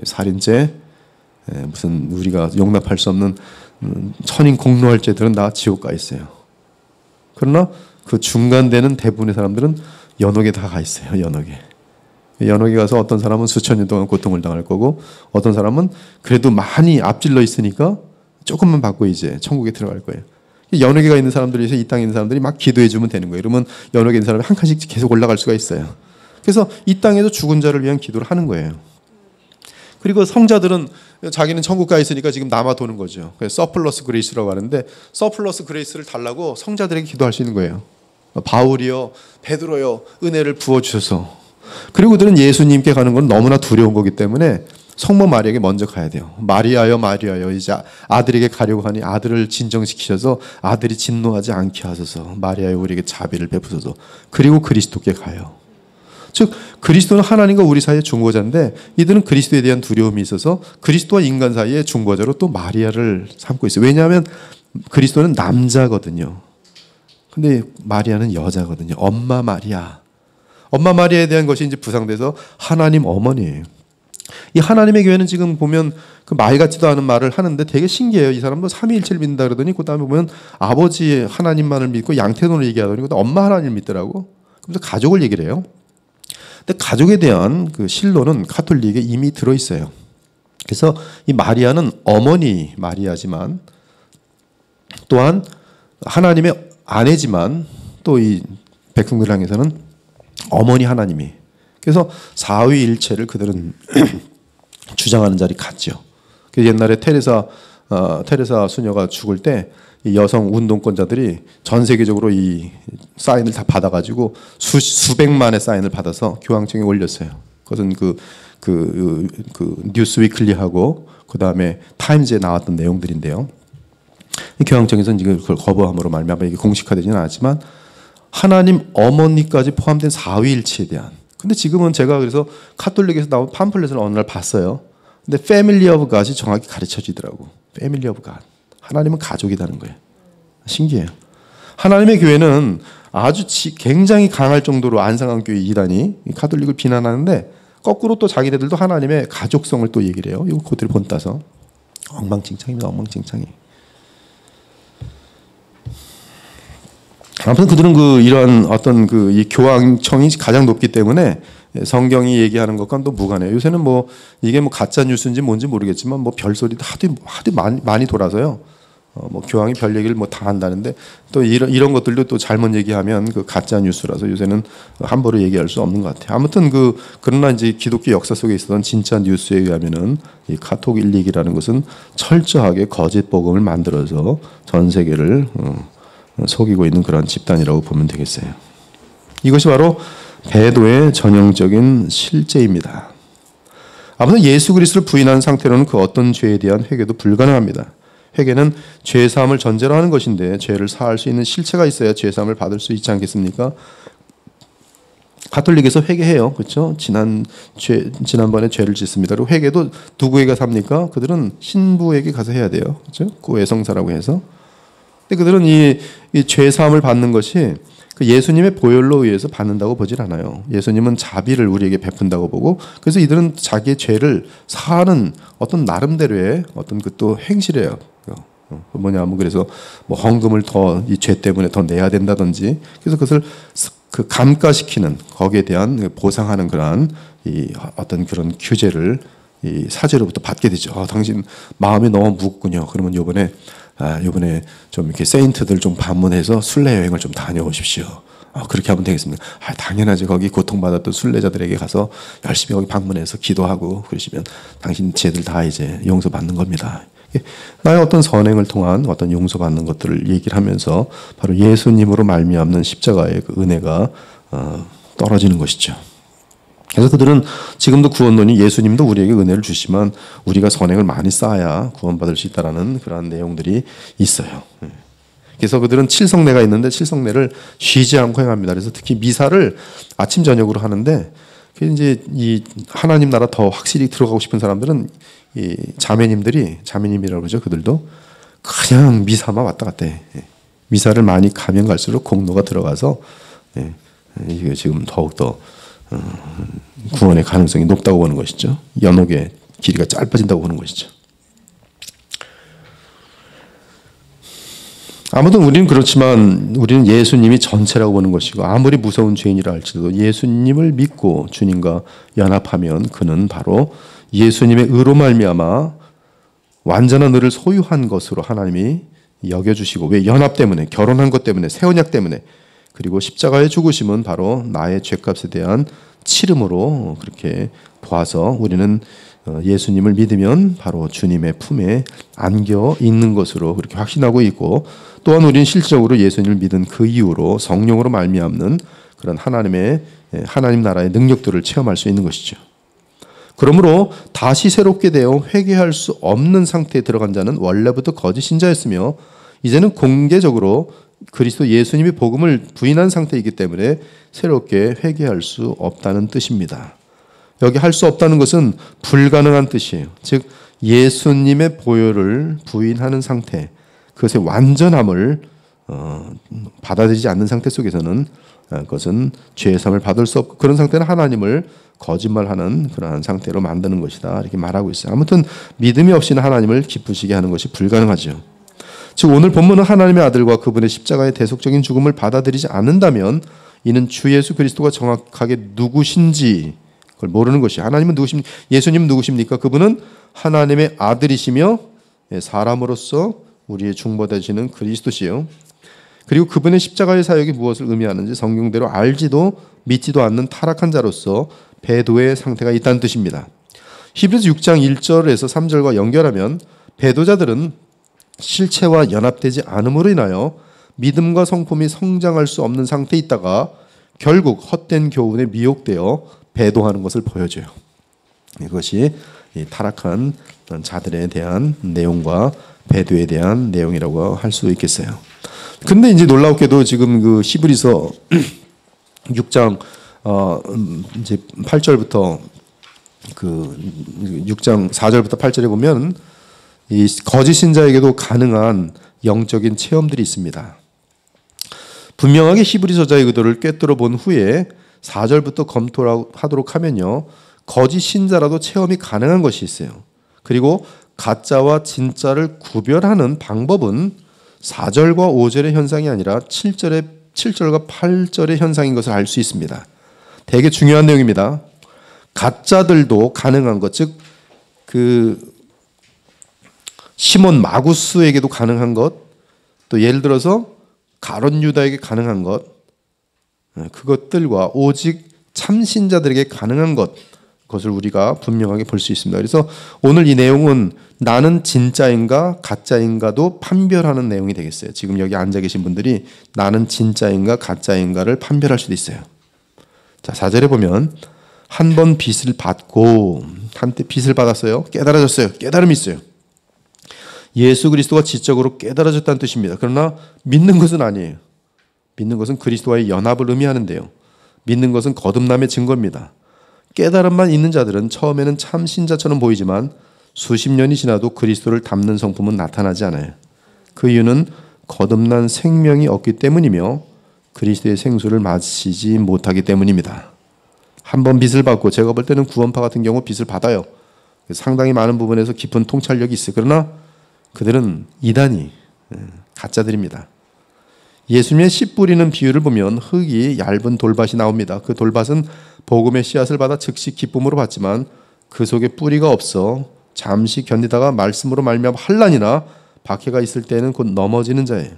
Speaker 1: 살인죄, 무슨 우리가 용납할 수 없는 천인 공로할 죄들은 다 지옥 가 있어요. 그러나 그 중간 되는 대부분의 사람들은 연옥에 다 가 있어요. 연옥에 가서 어떤 사람은 수천 년 동안 고통을 당할 거고 어떤 사람은 그래도 많이 앞질러 있으니까 조금만 받고 이제 천국에 들어갈 거예요. 연옥에 가 있는 사람들이 이 땅에 있는 사람들이 막 기도해 주면 되는 거예요. 그러면 연옥에 있는 사람이 한 칸씩 계속 올라갈 수가 있어요. 그래서 이 땅에도 죽은 자를 위한 기도를 하는 거예요. 그리고 성자들은 자기는 천국 가 있으니까 지금 남아 도는 거죠. 그래서 서플러스 그레이스라고 하는데 서플러스 그레이스를 달라고 성자들에게 기도할 수 있는 거예요. 바울이요, 베드로요, 은혜를 부어주셔서. 그리고 그들은 예수님께 가는 건 너무나 두려운 거기 때문에 성모 마리아에게 먼저 가야 돼요. 마리아여 마리아여, 이제 아들에게 가려고 하니 아들을 진정시키셔서 아들이 진노하지 않게 하소서. 마리아여 우리에게 자비를 베푸소서. 그리고 그리스도께 가요. 즉 그리스도는 하나님과 우리 사이의 중보자인데 이들은 그리스도에 대한 두려움이 있어서 그리스도와 인간 사이의 중보자로 또 마리아를 삼고 있어요. 왜냐하면 그리스도는 남자거든요. 근데 마리아는 여자거든요. 엄마 마리아. 엄마 마리아에 대한 것이 이제 부상돼서 하나님 어머니예요. 이 하나님의 교회는 지금 보면 그 말 같지도 않은 말을 하는데 되게 신기해요. 이 사람도 삼위일체를 믿는다 그러더니 그 다음에 보면 아버지 하나님만을 믿고 양태론을 얘기하더니 그다음 엄마 하나님을 믿더라고. 그래서 가족을 얘기를 해요. 근데 가족에 대한 그 신론은 가톨릭에 이미 들어있어요. 그래서 이 마리아는 어머니 마리아지만 또한 하나님의 아내지만 또 이 백성들 향해서는 어머니 하나님이. 그래서 사위일체를 그들은 주장하는 자리 같죠. 그래서 옛날에 테레사 수녀가 죽을 때 이 여성 운동권자들이 전 세계적으로 이 사인을 다 받아가지고 수백만의 사인을 받아서 교황청에 올렸어요. 그것은 그 뉴스 위클리하고 그 다음에 타임즈에 나왔던 내용들인데요. 교황청에서는 지금 그걸 거부함으로 말미암아 이게 공식화되지는 않았지만 하나님 어머니까지 포함된 사위일체에 대한. 근데 지금은 제가 그래서 카톨릭에서 나온 팜플렛을 어느 날 봤어요. 근데 패밀리 오브 갓이 정확히 가르쳐지더라고. 패밀리 오브 갓. 하나님은 가족이라는 거예요. 신기해요. 하나님의 교회는 아주 굉장히 강할 정도로 안상한 교회 이단이 카톨릭을 비난하는데 거꾸로 또 자기네들도 하나님의 가족성을 또 얘기를 해요. 이거 그들이 본따서 엉망진창입니다. 엉망진창이. 아무튼 그들은 이러한 어떤 이 교황청이 가장 높기 때문에 성경이 얘기하는 것과는 또 무관해요. 요새는 이게 가짜 뉴스인지 뭔지 모르겠지만 별소리도 하도 많이 돌아서요. 교황이 별 얘기를 다 한다는데 또 이런 것들도 또 잘못 얘기하면 그 가짜 뉴스라서 요새는 함부로 얘기할 수 없는 것 같아요. 아무튼 그러나 이제 기독교 역사 속에 있었던 진짜 뉴스에 의하면은 이 카톨릭이라는 것은 철저하게 거짓 복음을 만들어서 전 세계를 속이고 있는 그런 집단이라고 보면 되겠어요. 이것이 바로 배도의 전형적인 실제입니다. 아무튼 예수 그리스도를 부인한 상태로는 그 어떤 죄에 대한 회개도 불가능합니다. 회개는 죄 사함을 전제로 하는 것인데 죄를 사할 수 있는 실체가 있어야 죄 사함을 받을 수 있지 않겠습니까? 가톨릭에서 회개해요. 그렇죠? 지난번에 죄를 짓습니다. 그리고 회개도 누구에게 삽니까? 그들은 신부에게 가서 해야 돼요. 그렇죠? 그 외성사라고 해서. 근데 그들은 이 죄 사함을 받는 것이 그 예수님의 보혈로 의해서 받는다고 보질 않아요. 예수님은 자비를 우리에게 베푼다고 보고, 그래서 이들은 자기의 죄를 사하는 어떤 나름대로의 어떤 그 또 행실이에요. 뭐냐면 그래서 헌금을 더 이 죄 때문에 더 내야 된다든지, 그래서 그것을 그 감가시키는 거기에 대한 보상하는 그러한 이 어떤 그런 규제를 이 사제로부터 받게 되죠. 당신 마음이 너무 무겁군요. 그러면 요번에 좀 이렇게 세인트들 좀 방문해서 순례 여행을 좀 다녀오십시오. 그렇게 하면 되겠습니다. 당연하지. 거기 고통받았던 순례자들에게 가서 열심히 거기 방문해서 기도하고 그러시면 당신 죄들 다 이제 용서받는 겁니다. 나의 어떤 선행을 통한 어떤 용서받는 것들을 얘기를 하면서 바로 예수님으로 말미암는 십자가의 그 은혜가 떨어지는 것이죠. 그래서 그들은 지금도 구원론이 예수님도 우리에게 은혜를 주시면 우리가 선행을 많이 쌓아야 구원받을 수 있다라는 그러한 내용들이 있어요. 그래서 그들은 칠성례가 있는데 칠성례를 쉬지 않고 행합니다. 그래서 특히 미사를 아침 저녁으로 하는데 이제 이 하나님 나라 더 확실히 들어가고 싶은 사람들은 이 자매님이라고 그러죠. 그들도 그냥 미사만 왔다 갔다 해. 미사를 많이 가면 갈수록 공로가 들어가서 이게 지금 더욱더 구원의 가능성이 높다고 보는 것이죠. 연옥의 길이가 짧아진다고 보는 것이죠. 아무튼 우리는 그렇지만 우리는 예수님이 전체라고 보는 것이고 아무리 무서운 죄인이라 할지라도 예수님을 믿고 주님과 연합하면 그는 바로 예수님의 의로 말미암아 완전한 의를 소유한 것으로 하나님이 여겨주시고 왜 연합 때문에 결혼한 것 때문에 새 언약 때문에 그리고 십자가의 죽으심은 바로 나의 죄값에 대한 치름으로 그렇게 보아서 우리는 예수님을 믿으면 바로 주님의 품에 안겨 있는 것으로 그렇게 확신하고 있고 또한 우리는 실질적으로 예수님을 믿은 그 이후로 성령으로 말미암는 그런 하나님 나라의 능력들을 체험할 수 있는 것이죠. 그러므로 다시 새롭게 되어 회개할 수 없는 상태에 들어간 자는 원래부터 거짓 신자였으며 이제는 공개적으로 그리스도 예수님의 복음을 부인한 상태이기 때문에 새롭게 회개할 수 없다는 뜻입니다. 여기 할 수 없다는 것은 불가능한 뜻이에요. 즉 예수님의 보혈을 부인하는 상태, 그것의 완전함을 받아들이지 않는 상태 속에서는 그것은 죄의 삶을 받을 수 없고 그런 상태는 하나님을 거짓말하는 그러한 상태로 만드는 것이다 이렇게 말하고 있어요. 아무튼 믿음이 없이는 하나님을 기쁘시게 하는 것이 불가능하죠. 즉 오늘 본문은 하나님의 아들과 그분의 십자가의 대속적인 죽음을 받아들이지 않는다면 이는 주 예수 그리스도가 정확하게 누구신지 그걸 모르는 것이에요. 하나님은 누구십니까? 예수님은 누구십니까? 그분은 하나님의 아들이시며 사람으로서 우리의 중보되시는 그리스도시요. 그리고 그분의 십자가의 사역이 무엇을 의미하는지 성경대로 알지도 믿지도 않는 타락한 자로서 배도의 상태가 있다는 뜻입니다. 히브리서 6장 1절에서 3절과 연결하면 배도자들은 실체와 연합되지 않음으로 인하여 믿음과 성품이 성장할 수 없는 상태에 있다가 결국 헛된 교훈에 미혹되어 배도하는 것을 보여줘요. 이것이 이 타락한 자들에 대한 내용과 배도에 대한 내용이라고 할 수 있겠어요. 근데 이제 놀랍게도 지금 그 히브리서 6장 이제 8절부터 그 6장 4절부터 8절에 보면 이 거짓 신자에게도 가능한 영적인 체험들이 있습니다. 분명하게 히브리서자의 의도를 꿰뚫어 본 후에 4절부터 검토하도록 하면요. 거짓 신자라도 체험이 가능한 것이 있어요. 그리고 가짜와 진짜를 구별하는 방법은 4절과 5절의 현상이 아니라 7절과 8절의 현상인 것을 알 수 있습니다. 되게 중요한 내용입니다. 가짜들도 가능한 것, 즉 그 시몬 마구스에게도 가능한 것, 또 예를 들어서 가룟 유다에게 가능한 것, 그것들과 오직 참신자들에게 가능한 것을 우리가 분명하게 볼 수 있습니다. 그래서 오늘 이 내용은 나는 진짜인가 가짜인가도 판별하는 내용이 되겠어요. 지금 여기 앉아 계신 분들이 나는 진짜인가 가짜인가를 판별할 수도 있어요. 자, 4절에 보면 한 번 빚을 받고 한때 빚을 받았어요. 깨달아졌어요. 깨달음이 있어요. 예수 그리스도가 지적으로 깨달아졌다는 뜻입니다. 그러나 믿는 것은 아니에요. 믿는 것은 그리스도와의 연합을 의미하는데요. 믿는 것은 거듭남의 증거입니다. 깨달음만 있는 자들은 처음에는 참 신자처럼 보이지만 수십 년이 지나도 그리스도를 닮는 성품은 나타나지 않아요. 그 이유는 거듭난 생명이 없기 때문이며 그리스도의 생수를 마시지 못하기 때문입니다. 한 번 빚을 받고 제가 볼 때는 구원파 같은 경우 빚을 받아요. 상당히 많은 부분에서 깊은 통찰력이 있어요. 그러나 그들은 이단이 가짜들입니다. 예수님의 씨 뿌리는 비유를 보면 흙이 얇은 돌밭이 나옵니다. 그 돌밭은 복음의 씨앗을 받아 즉시 기쁨으로 받지만 그 속에 뿌리가 없어 잠시 견디다가 말씀으로 말미암아 환난이나 박해가 있을 때는 곧 넘어지는 자예요.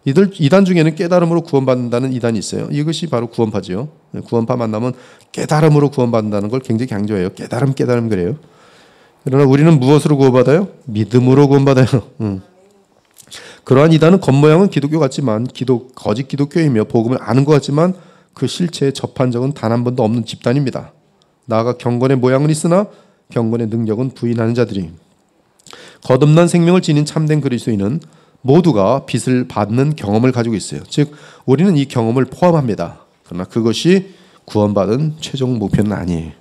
Speaker 1: 이단 중에는 깨달음으로 구원받는다는 이단이 있어요. 이것이 바로 구원파지요. 구원파 만나면 깨달음으로 구원받는다는 걸 굉장히 강조해요. 깨달음 그래요. 그러나 우리는 무엇으로 구원받아요? 믿음으로 구원받아요. 그러한 이단은 겉모양은 기독교 같지만 거짓 기독교이며 복음을 아는 것 같지만 그 실체에 접한 적은 단 한 번도 없는 집단입니다. 나아가 경건의 모양은 있으나 경건의 능력은 부인하는 자들이. 거듭난 생명을 지닌 참된 그리스도인은 모두가 빚을 받는 경험을 가지고 있어요. 즉 우리는 이 경험을 포함합니다. 그러나 그것이 구원받은 최종 목표는 아니에요.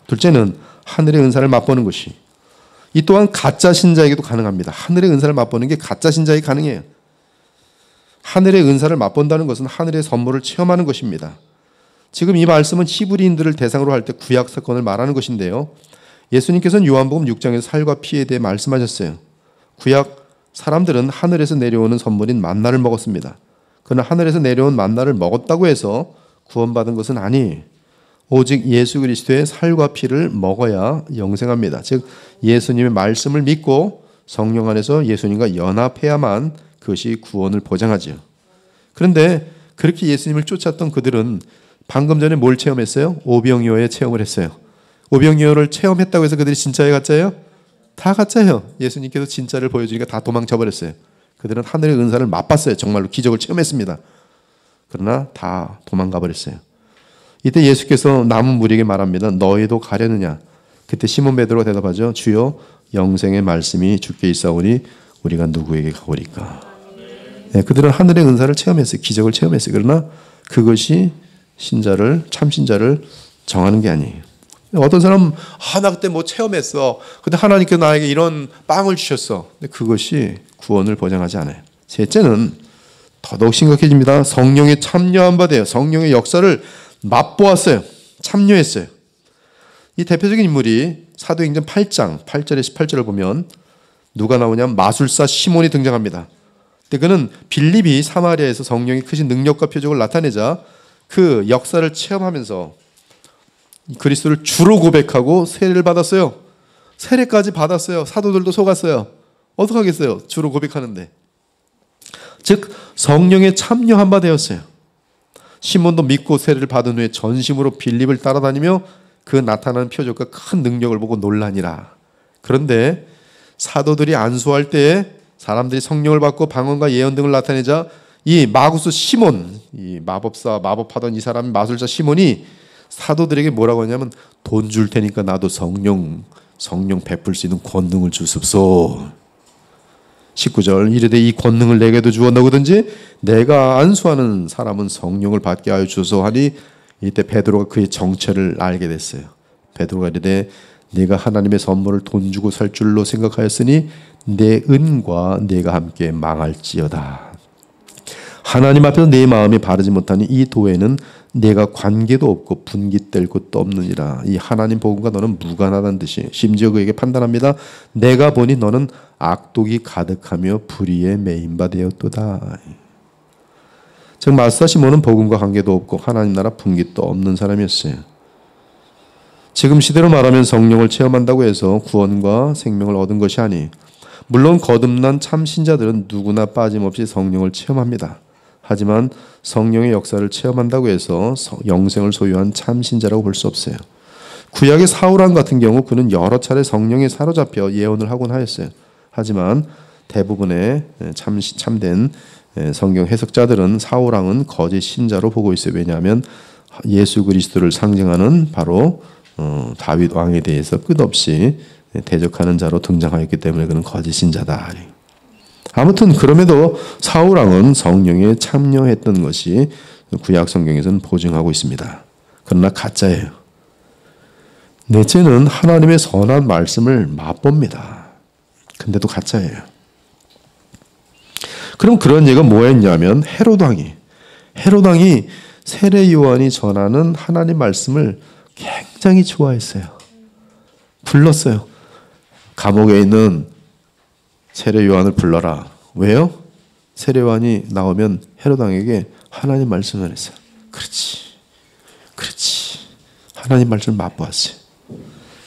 Speaker 1: 둘째는 하늘의 은사를 맛보는 것이. 이 또한 가짜 신자에게도 가능합니다. 하늘의 은사를 맛보는 게 가짜 신자에게 가능해요. 하늘의 은사를 맛본다는 것은 하늘의 선물을 체험하는 것입니다. 지금 이 말씀은 히브리인들을 대상으로 할 때 구약 사건을 말하는 것인데요. 예수님께서는 요한복음 6장에서 살과 피에 대해 말씀하셨어요. 구약 사람들은 하늘에서 내려오는 선물인 만나를 먹었습니다. 그러나 하늘에서 내려온 만나를 먹었다고 해서 구원받은 것은 아니에요. 오직 예수 그리스도의 살과 피를 먹어야 영생합니다. 즉 예수님의 말씀을 믿고 성령 안에서 예수님과 연합해야만 그것이 구원을 보장하죠. 그런데 그렇게 예수님을 쫓았던 그들은 방금 전에 뭘 체험했어요? 오병이어의 체험을 했어요. 오병이어를 체험했다고 해서 그들이 진짜예요, 가짜예요? 다 가짜예요. 예수님께서 진짜를 보여주니까 다 도망쳐 버렸어요. 그들은 하늘의 은사를 맛봤어요. 정말로 기적을 체험했습니다. 그러나 다 도망가 버렸어요. 이때 예수께서 남은 무리에게 말합니다. 너희도 가려느냐? 그때 시몬 베드로가 대답하죠. 주여 영생의 말씀이 주께 있사오니 우리가 누구에게 가오리까? 네, 그들은 하늘의 은사를 체험했어요. 기적을 체험했어요. 그러나 그것이 참신자를 정하는 게 아니에요. 어떤 사람은 나 그때 뭐 체험했어. 근데 하나님께서 나에게 이런 빵을 주셨어. 근데 그것이 구원을 보장하지 않아요. 셋째는 더더욱 심각해집니다. 성령에 참여한 바 돼요. 성령의 역사를 맛보았어요. 참여했어요. 이 대표적인 인물이 사도행전 8장 8절에 18절을 보면 누가 나오냐면 마술사 시몬이 등장합니다. 근데 그는 빌립이 사마리아에서 성령의 크신 능력과 표적을 나타내자 그 역사를 체험하면서 그리스도를 주로 고백하고 세례를 받았어요. 세례까지 받았어요. 사도들도 속았어요. 어떡하겠어요? 주로 고백하는데. 즉 성령에 참여한 바 되었어요. 시몬도 믿고 세례를 받은 후에 전심으로 빌립을 따라다니며 그 나타나는 표적과 큰 능력을 보고 놀라니라. 그런데 사도들이 안수할 때에 사람들이 성령을 받고 방언과 예언 등을 나타내자 이 마구스 시몬, 이 마법하던 이 사람 마술사 시몬이 사도들에게 뭐라고 하냐면 돈 줄 테니까 나도 성령 베풀 수 있는 권능을 주십소. 19절 이르되 이 권능을 내게도 주어 너그든지 내가 안수하는 사람은 성령을 받게 하여 주소서 하니 이때 베드로가 그의 정체를 알게 됐어요. 베드로가 이르되 네가 하나님의 선물을 돈 주고 살 줄로 생각하였으니 내 은과 네가 함께 망할지어다. 하나님 앞에서 내 마음이 바르지 못하니 이 도에는 내가 관계도 없고 분깃될 곳도 없느니라. 이 하나님 복음과 너는 무관하다는 듯이 심지어 그에게 판단합니다. 내가 보니 너는 악독이 가득하며 불의에 매인 바 되었도다. 즉 마술사 시몬은 복음과 관계도 없고 하나님 나라 분깃도 없는 사람이었어요. 지금 시대로 말하면 성령을 체험한다고 해서 구원과 생명을 얻은 것이 아니, 물론 거듭난 참 신자들은 누구나 빠짐없이 성령을 체험합니다. 하지만 성령의 역사를 체험한다고 해서 영생을 소유한 참 신자라고 볼 수 없어요. 구약의 사울왕 같은 경우 그는 여러 차례 성령에 사로잡혀 예언을 하곤 하였어요. 하지만 대부분의 참된 성경 해석자들은 사울왕은 거짓 신자로 보고 있어요. 왜냐하면 예수 그리스도를 상징하는 바로 다윗 왕에 대해서 끝없이 대적하는 자로 등장하였기 때문에 그는 거짓 신자다. 아무튼 그럼에도 사울왕은 성령에 참여했던 것이 구약 성경에서는 보증하고 있습니다. 그러나 가짜예요. 넷째는 하나님의 선한 말씀을 맛봅니다. 근데도 가짜예요. 그럼 그런 얘기가 뭐였냐면 헤롯 왕이 세례 요한이 전하는 하나님 말씀을 굉장히 좋아했어요. 불렀어요. 감옥에 있는 세례 요한을 불러라. 왜요? 세례 요한이 나오면 헤롯 왕에게 하나님 말씀을 했어요. 그렇지. 하나님 말씀을 맛보았어요.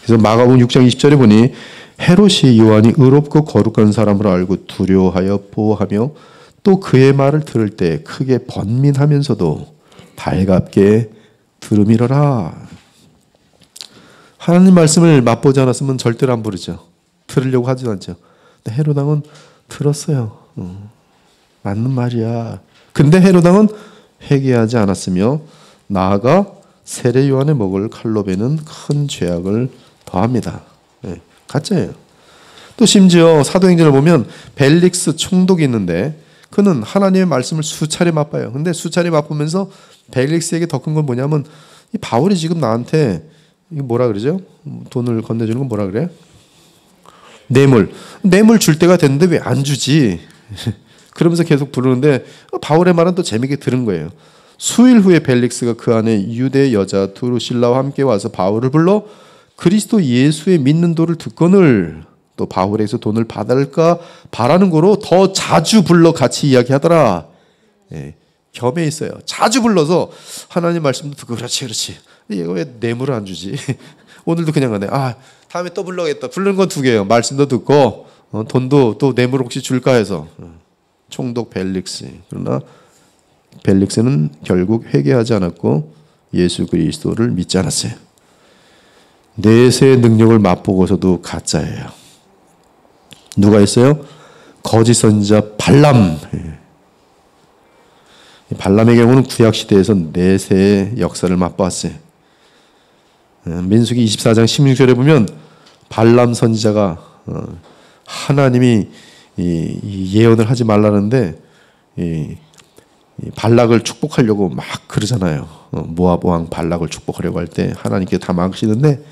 Speaker 1: 그래서 마가복음 6장 20절에 보니 헤롯이 요한이 의롭고 거룩한 사람으로 알고 두려워하여 보호하며 또 그의 말을 들을 때 크게 번민하면서도 달갑게 들음이러라. 하나님 말씀을 맛보지 않았으면 절대로 안 부르죠. 들으려고 하지도 않죠. 근데 헤롯 왕은 들었어요. 맞는 말이야. 근데 헤롯 왕은 회개하지 않았으며 나아가 세례 요한의 목을 칼로 베는 큰 죄악을 더합니다. 네, 가짜예요. 또 심지어 사도행전을 보면 벨릭스 총독이 있는데 그는 하나님의 말씀을 수차례 맛봐요. 근데 수차례 맛보면서 벨릭스에게 더 큰 건 뭐냐면 이 바울이 지금 나한테 이게 뭐라 그러죠? 돈을 건네주는 건 뭐라 그래? 뇌물 줄 때가 됐는데 왜 안 주지? 그러면서 계속 부르는데 바울의 말은 또 재미있게 들은 거예요. 수일 후에 벨릭스가 그 안에 유대 여자 두루실라와 함께 와서 바울을 불러 그리스도 예수의 믿는 도를 듣거늘 또 바울에게서 돈을 받을까 바라는 거로 더 자주 불러 같이 이야기하더라. 예, 겸해 있어요. 자주 불러서 하나님 말씀도 듣고 그렇지. 얘가 왜 뇌물을 안 주지? 오늘도 그냥 가네. 다음에 또 불러야겠다. 부르는 건 두 개예요. 말씀도 듣고 돈도 또 뇌물 혹시 줄까 해서. 총독 벨릭스. 그러나 벨릭스는 결국 회개하지 않았고 예수 그리스도를 믿지 않았어요. 내세의 능력을 맛보고서도 가짜예요. 누가 있어요? 거짓 선지자 발람. 발람의 경우는 구약 시대에서 내세의 역사를 맛보았어요. 민수기 24장 16절에 보면 발람 선지자가 하나님이 이 예언을 하지 말라는데 이 발락을 축복하려고 막 그러잖아요. 모압 왕 발락을 축복하려고 할 때 하나님께 다 막으시는데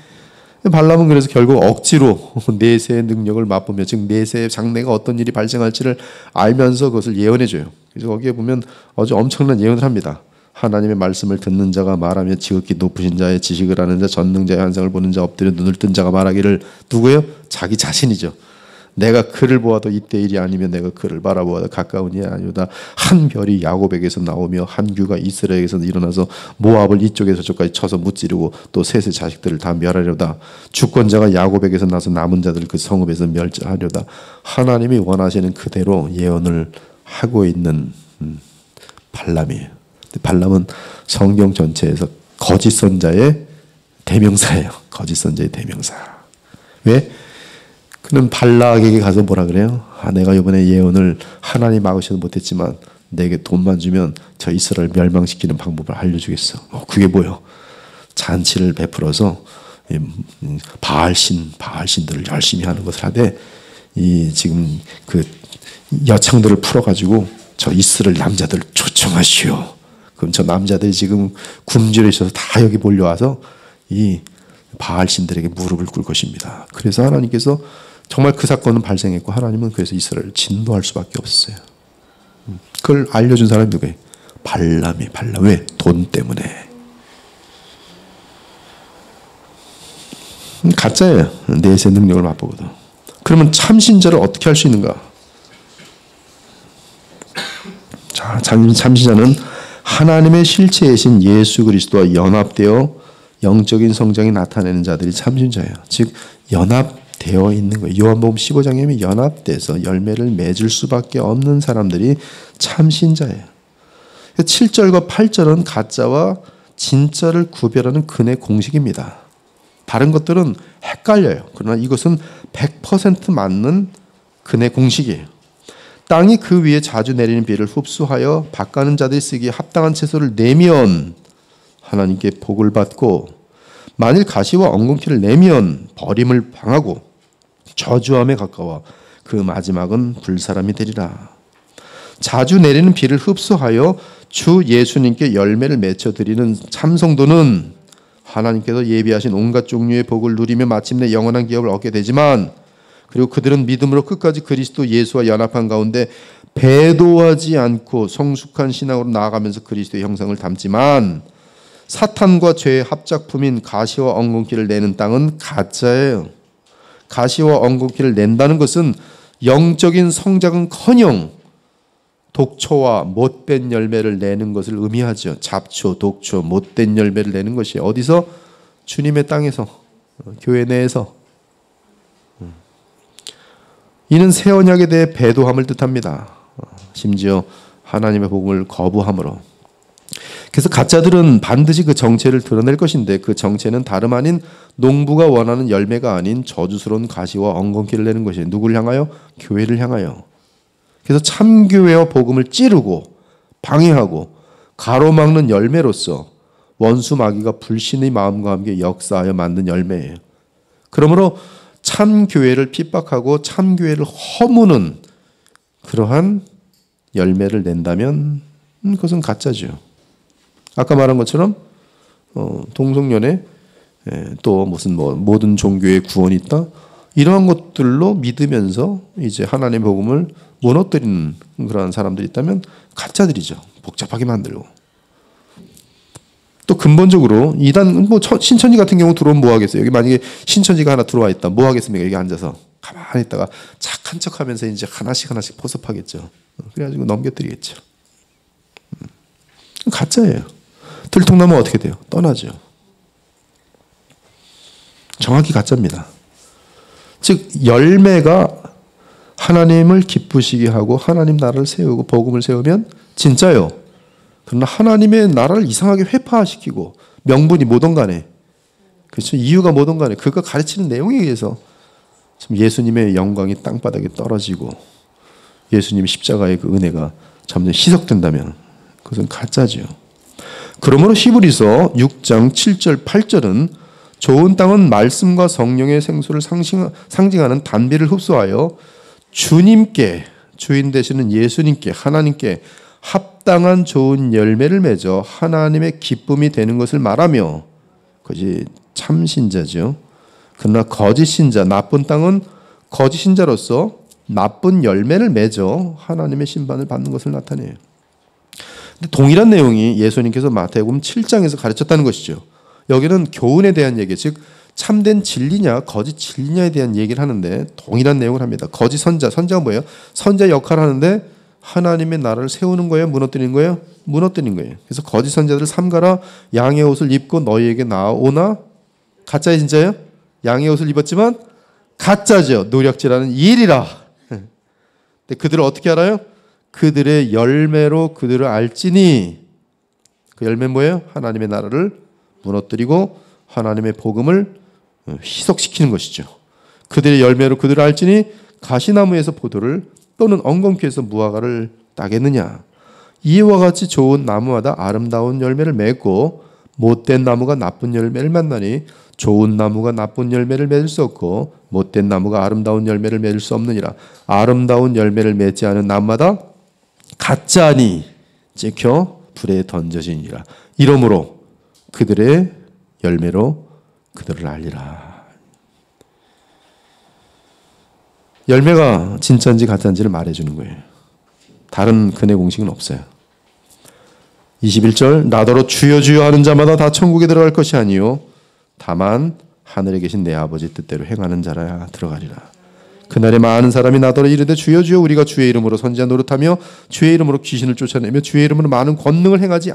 Speaker 1: 발람은 그래서 결국 억지로 내세의 능력을 맛보며 즉 내세의 장래가 어떤 일이 발생할지를 알면서 그것을 예언해줘요. 그래서 거기에 보면 아주 엄청난 예언을 합니다. 하나님의 말씀을 듣는 자가 말하며 지극히 높으신 자의 지식을 아는 자 전능자의 환상을 보는 자 엎드려 눈을 뜬 자가 말하기를 누구예요? 자기 자신이죠. 내가 그를 보아도 이때 일이 아니면 내가 그를 바라보아도 가까운 일이 아니오다. 한 별이 야곱에게서 나오며 한 규가 이스라엘에게서 일어나서 모압을 이쪽에서 저쪽까지 쳐서 무찌르고 또 셋의 자식들을 다 멸하려다. 주권자가 야곱에게서 나서 남은 자들을 그 성읍에서 멸절하려다. 하나님이 원하시는 그대로 예언을 하고 있는 발람이에요. 발람은 성경 전체에서 거짓 선자의 대명사예요. 거짓 선자의 대명사. 왜? 그는 발락에게 가서 뭐라 그래요? 내가 이번에 예언을 하나님 막으셔도 못했지만 내게 돈만 주면 저 이스라엘 멸망시키는 방법을 알려주겠어. 그게 뭐요? 잔치를 베풀어서 바알신들을 열심히 하는 것을 하되 지금 그 여창들을 풀어가지고 저 이스라엘 남자들 초청하시오. 그럼 저 남자들이 지금 굶주려 있어서 다 여기 몰려와서 이 바알신들에게 무릎을 꿇을 것입니다. 그래서 하나님께서 정말 그 사건은 발생했고 하나님은 그래서 이스라엘을 진노할 수밖에 없었어요. 그걸 알려준 사람이 누구예요? 발람이. 발람. 왜? 돈 때문에. 가짜예요. 내세 능력을 맛보거든. 그러면 참신자를 어떻게 할 수 있는가? 자, 참신자는 하나님의 실체이신 예수 그리스도와 연합되어 영적인 성장이 나타내는 자들이 참신자예요. 즉 연합되어 있는 거예요. 요한복음 15장에 보면 연합돼서 열매를 맺을 수밖에 없는 사람들이 참신자예요. 7절과 8절은 가짜와 진짜를 구별하는 근의 공식입니다. 다른 것들은 헷갈려요. 그러나 이것은 100% 맞는 근의 공식이에요. 땅이 그 위에 자주 내리는 비를 흡수하여 밭가는 자들이 쓰기에 합당한 채소를 내면 하나님께 복을 받고 만일 가시와 엉겅퀴를 내면 버림을 당하고 저주함에 가까워 그 마지막은 불사람이 되리라. 자주 내리는 비를 흡수하여 주 예수님께 열매를 맺혀드리는 참성도는 하나님께서 예비하신 온갖 종류의 복을 누리며 마침내 영원한 기업을 얻게 되지만 그리고 그들은 믿음으로 끝까지 그리스도 예수와 연합한 가운데 배도하지 않고 성숙한 신앙으로 나아가면서 그리스도의 형상을 담지만 사탄과 죄의 합작품인 가시와 엉겅퀴를 내는 땅은 가짜예요. 가시와 엉겅퀴를 낸다는 것은 영적인 성장은커녕 독초와 못된 열매를 내는 것을 의미하죠. 잡초, 독초, 못된 열매를 내는 것이 어디서? 주님의 땅에서. 교회 내에서. 이는 새 언약에 대해 배도함을 뜻합니다. 심지어 하나님의 복음을 거부함으로. 그래서 가짜들은 반드시 그 정체를 드러낼 것인데 그 정체는 다름 아닌 농부가 원하는 열매가 아닌 저주스러운 가시와 엉겅퀴를 내는 것이에요. 누구를 향하여? 교회를 향하여. 그래서 참교회와 복음을 찌르고 방해하고 가로막는 열매로서 원수 마귀가 불신의 마음과 함께 역사하여 만든 열매예요. 그러므로 참교회를 핍박하고 참교회를 허무는 그러한 열매를 낸다면 그것은 가짜죠. 아까 말한 것처럼 동성연애 또 무슨 모든 종교의 구원이 있다 이러한 것들로 믿으면서 이제 하나님의 복음을 무너뜨리는 그러한 사람들이 있다면 가짜들이죠. 복잡하게 만들고 또 근본적으로 이단 신천지 같은 경우 들어오면 뭐 하겠어요? 여기 만약에 신천지가 하나 들어와 있다 뭐 하겠습니까? 여기 앉아서 가만히 있다가 착한 척하면서 이제 하나씩 포섭하겠죠. 그래가지고 넘겨드리겠죠. 가짜예요. 들통나면 어떻게 돼요? 떠나죠. 정확히 가짜입니다. 즉 열매가 하나님을 기쁘시게 하고 하나님 나라를 세우고 복음을 세우면 진짜요. 그러나 하나님의 나라를 이상하게 회파시키고 명분이 뭐든 간에 그렇죠. 이유가 뭐든 간에 그가 가르치는 내용에 의해서 예수님의 영광이 땅바닥에 떨어지고 예수님의 십자가의 그 은혜가 점점 희석된다면 그것은 가짜죠. 그러므로 히브리서 6장 7절 8절은 좋은 땅은 말씀과 성령의 생수를 상징하는 단비를 흡수하여 주님께 주인 되시는 예수님께 하나님께 합당한 좋은 열매를 맺어 하나님의 기쁨이 되는 것을 말하며 그것이 참신자죠. 그러나 거짓 신자 나쁜 땅은 거짓 신자로서 나쁜 열매를 맺어 하나님의 심판을 받는 것을 나타내요. 동일한 내용이 예수님께서 마태복음 7장에서 가르쳤다는 것이죠. 여기는 교훈에 대한 얘기, 즉 참된 진리냐 거짓 진리냐에 대한 얘기를 하는데 동일한 내용을 합니다. 거짓 선자가 뭐예요? 선자 역할을 하는데 하나님의 나라를 세우는 거예요? 무너뜨리는 거예요? 무너뜨리는 거예요. 그래서 거짓 선자들을 삼가라. 양의 옷을 입고 너희에게 나오나 가짜의 진짜예요? 양의 옷을 입었지만 가짜죠. 노력질하는 일이라. 근데 그들을 어떻게 알아요? 그들의 열매로 그들을 알지니. 그 열매는 뭐예요? 하나님의 나라를 무너뜨리고 하나님의 복음을 희석시키는 것이죠. 그들의 열매로 그들을 알지니 가시나무에서 포도를 또는 엉겅퀴에서 무화과를 따겠느냐. 이와 같이 좋은 나무마다 아름다운 열매를 맺고 못된 나무가 나쁜 열매를 맺나니 좋은 나무가 나쁜 열매를 맺을 수 없고 못된 나무가 아름다운 열매를 맺을 수 없느니라. 아름다운 열매를 맺지 않은 나무마다 가짜니 찍혀 불에 던져지니라. 이러므로 그들의 열매로 그들을 알리라. 열매가 진짜인지 가짜인지를 말해주는 거예요. 다른 근해 공식은 없어요. 21절 나더러 주여 주여 하는 자마다 다 천국에 들어갈 것이 아니요 다만 하늘에 계신 내 아버지 뜻대로 행하는 자라야 들어가리라. 그날에 많은 사람이 나더러 이르되 주여 주여 우리가 주의 이름으로 선지자 노릇하며 주의 이름으로 귀신을 쫓아내며 주의 이름으로 많은 권능을 행하지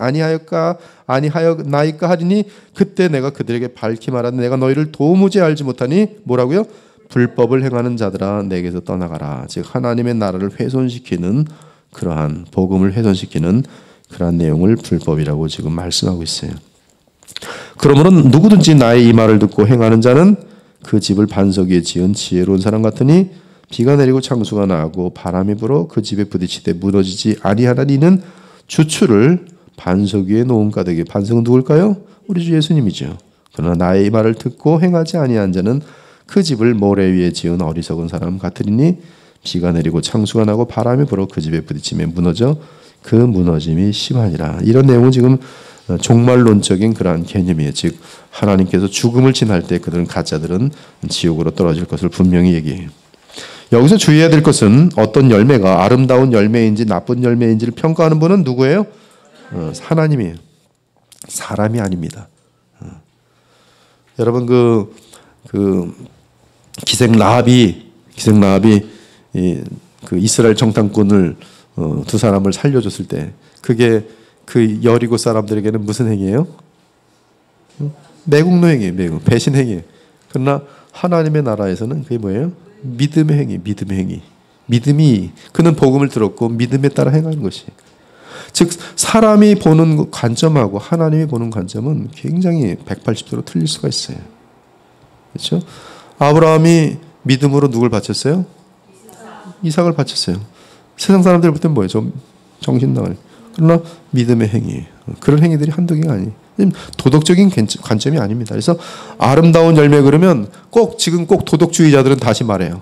Speaker 1: 아니하였나이까 하리니 그때 내가 그들에게 밝히 말하되 내가 너희를 도무지 알지 못하니 뭐라고요? 불법을 행하는 자들아 내게서 떠나가라. 즉 하나님의 나라를 훼손시키는 그러한 복음을 훼손시키는 그러한 내용을 불법이라고 지금 말씀하고 있어요. 그러므로 누구든지 나의 이 말을 듣고 행하는 자는 그 집을 반석 위에 지은 지혜로운 사람 같으니 비가 내리고 창수가 나고 바람이 불어 그 집에 부딪히되 무너지지 아니하나니는 주추를 반석 위에 놓은 가득에. 반석은 누굴까요? 우리 주 예수님이죠. 그러나 나의 이 말을 듣고 행하지 아니한 자는 그 집을 모래 위에 지은 어리석은 사람 같으리니 비가 내리고 창수가 나고 바람이 불어 그 집에 부딪히며 무너져 그 무너짐이 심하니라. 이런 내용은 지금 종말론적인 그러한 개념이에요. 즉 하나님께서 죽음을 지날 때 그들은 가짜들은 지옥으로 떨어질 것을 분명히 얘기해요. 여기서 주의해야 될 것은 어떤 열매가 아름다운 열매인지 나쁜 열매인지를 평가하는 분은 누구예요? 하나님이에요. 사람이 아닙니다. 여러분 그 기생 라합이 그 이스라엘 정탐꾼을 두 사람을 살려줬을 때 그게 그 여리고 사람들에게는 무슨 행위예요? 매국노 행위예요. 배신 행위예요. 그러나 하나님의 나라에서는 그게 뭐예요? 믿음의 행위, 믿음의 행위. 믿음이 그는 복음을 들었고 믿음에 따라 행하는 것이. 즉 사람이 보는 관점하고 하나님이 보는 관점은 굉장히 180도로 틀릴 수가 있어요. 그렇죠? 아브라함이 믿음으로 누굴 바쳤어요? 이삭을 바쳤어요. 세상 사람들 볼 땐 뭐예요? 좀 정신 나가요. 그러나 믿음의 행위. 그런 행위들이 한두 개가 아니에요. 도덕적인 관점이 아닙니다. 그래서 아름다운 열매 그러면 지금 꼭 도덕주의자들은 다시 말해요.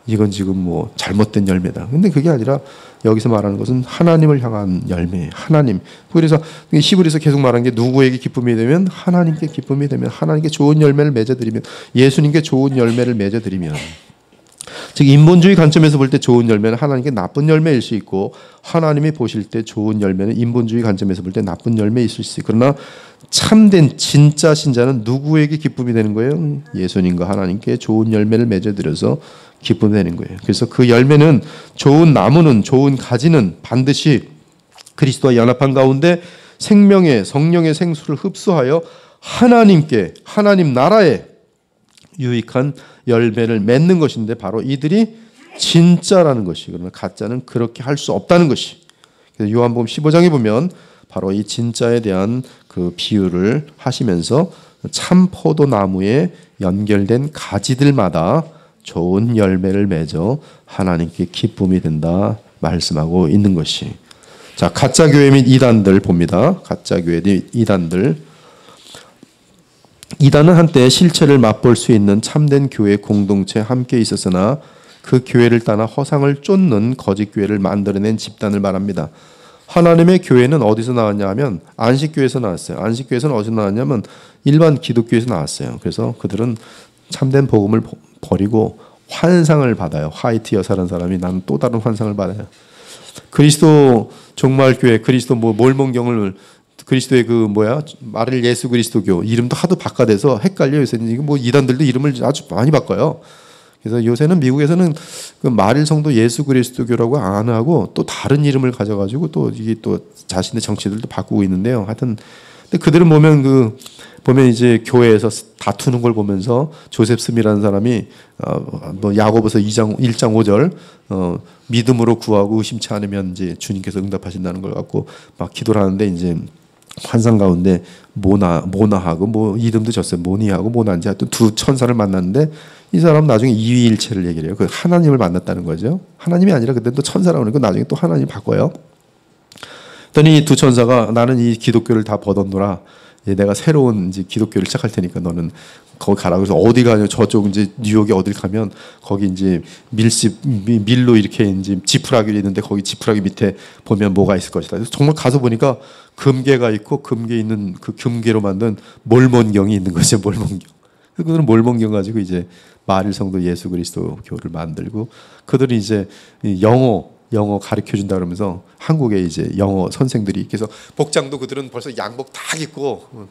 Speaker 1: 이건 지금 뭐 잘못된 열매다. 근데 그게 아니라 여기서 말하는 것은 하나님을 향한 열매, 하나님. 그래서 히브리서 계속 말하는 게 누구에게 기쁨이 되면 하나님께 기쁨이 되면 하나님께 좋은 열매를 맺어드리면 예수님께 좋은 열매를 맺어드리면 즉 인본주의 관점에서 볼 때 좋은 열매는 하나님께 나쁜 열매일 수 있고 하나님이 보실 때 좋은 열매는 인본주의 관점에서 볼 때 나쁜 열매일 수 있어요. 그러나 참된 진짜 신자는 누구에게 기쁨이 되는 거예요? 예수님과 하나님께 좋은 열매를 맺어드려서 기쁨이 되는 거예요. 그래서 그 열매는 좋은 나무는 좋은 가지는 반드시 그리스도와 연합한 가운데 생명의 성령의 생수를 흡수하여 하나님께 하나님 나라에 유익한 열매를 맺는 것인데 바로 이들이 진짜라는 것이 그러나 가짜는 그렇게 할 수 없다는 것이. 그래서 요한복음 15장에 보면 바로 이 진짜에 대한 그 비유를 하시면서 참 포도나무에 연결된 가지들마다 좋은 열매를 맺어 하나님께 기쁨이 된다 말씀하고 있는 것이. 자, 가짜 교회 및 이단들 봅니다. 가짜 교회 및 이단들. 이단은 한때 실체를 맛볼 수 있는 참된 교회 공동체에 함께 있었으나 그 교회를 따라 허상을 쫓는 거짓 교회를 만들어낸 집단을 말합니다. 하나님의 교회는 어디서 나왔냐 하면 안식교에서 나왔어요. 안식교에서는 어디서 나왔냐면 일반 기독교에서 나왔어요. 그래서 그들은 참된 복음을 버리고 환상을 받아요. 화이트 여사라는 사람이 나는 또 다른 환상을 받아요. 그리스도 종말교회, 그리스도 몰몬경을 그리스도의 말을 예수 그리스도교 이름도 하도 바꿔대서 헷갈려요. 요새는 이거 이단들도 이름을 아주 많이 바꿔요. 그래서 요새는 미국에서는 그 말일 성도 예수 그리스도교라고 안 하고 또 다른 이름을 가져가지고 또 이게 또 자신의 정치들도 바꾸고 있는데요. 하여튼 근데 그들은 보면 이제 교회에서 다투는 걸 보면서 조셉 스미라는 사람이 야고보서 1장 5절 믿음으로 구하고 의심치 않으면 이제 주님께서 응답하신다는 걸 갖고 막 기도를 하는데 이제 환상 가운데 모나하고 이름도 졌어요. 모니하고 모나인지 하여튼 두 천사를 만났는데 이 사람 나중에 이위일체를 얘기를 해요. 그 하나님을 만났다는 거죠. 하나님이 아니라 그때 또 천사라고 그러니까 나중에 또 하나님 바꿔요. 그랬더니 두 천사가 나는 이 기독교를 다 버렸노라. 내가 새로운 이제 기독교를 시작할 테니까 너는 거기 가라. 그래서 어디 가냐? 저쪽 이제 뉴욕에 어딜 가면 거기 이제 밀로 이렇게 이제 지푸라기 있는데 거기 지푸라기 밑에 보면 뭐가 있을 것이다. 그래서 정말 가서 보니까 금괴가 있고 금괴 있는 그 금괴로 만든 몰몬경이 있는 거죠. 몰몬경. 그들은 몰몬경 가지고 이제 말일 성도 예수 그리스도 교를 만들고 그들은 이제 영어 가르쳐 준다 그러면서 한국에 이제 영어 선생들이 그래서 복장도 그들은 벌써 양복 다 입고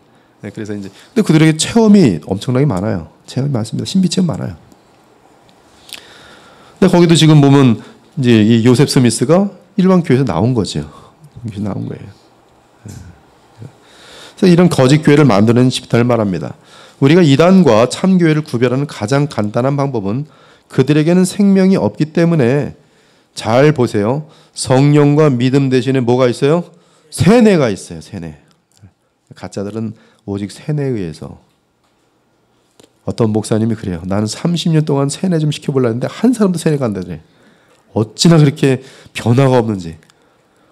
Speaker 1: 그래서 이제 근데 그들에게 체험이 엄청나게 많아요. 체험이 많습니다. 신비 체험 많아요. 근데 거기도 지금 보면 이제 이 요셉 스미스가 일반 교회에서 나온 거죠. 여기서 나온 거예요. 그래서 이런 거짓 교회를 만드는 집단을 말합니다. 우리가 이단과 참 교회를 구별하는 가장 간단한 방법은 그들에게는 생명이 없기 때문에 잘 보세요. 성령과 믿음 대신에 뭐가 있어요? 세뇌가 있어요. 세뇌. 가짜들은 오직 세뇌에 의해서. 어떤 목사님이 그래요. 나는 30년 동안 세뇌 좀 시켜보려고 했는데 한 사람도 세뇌가 안 되더래. 어찌나 그렇게 변화가 없는지.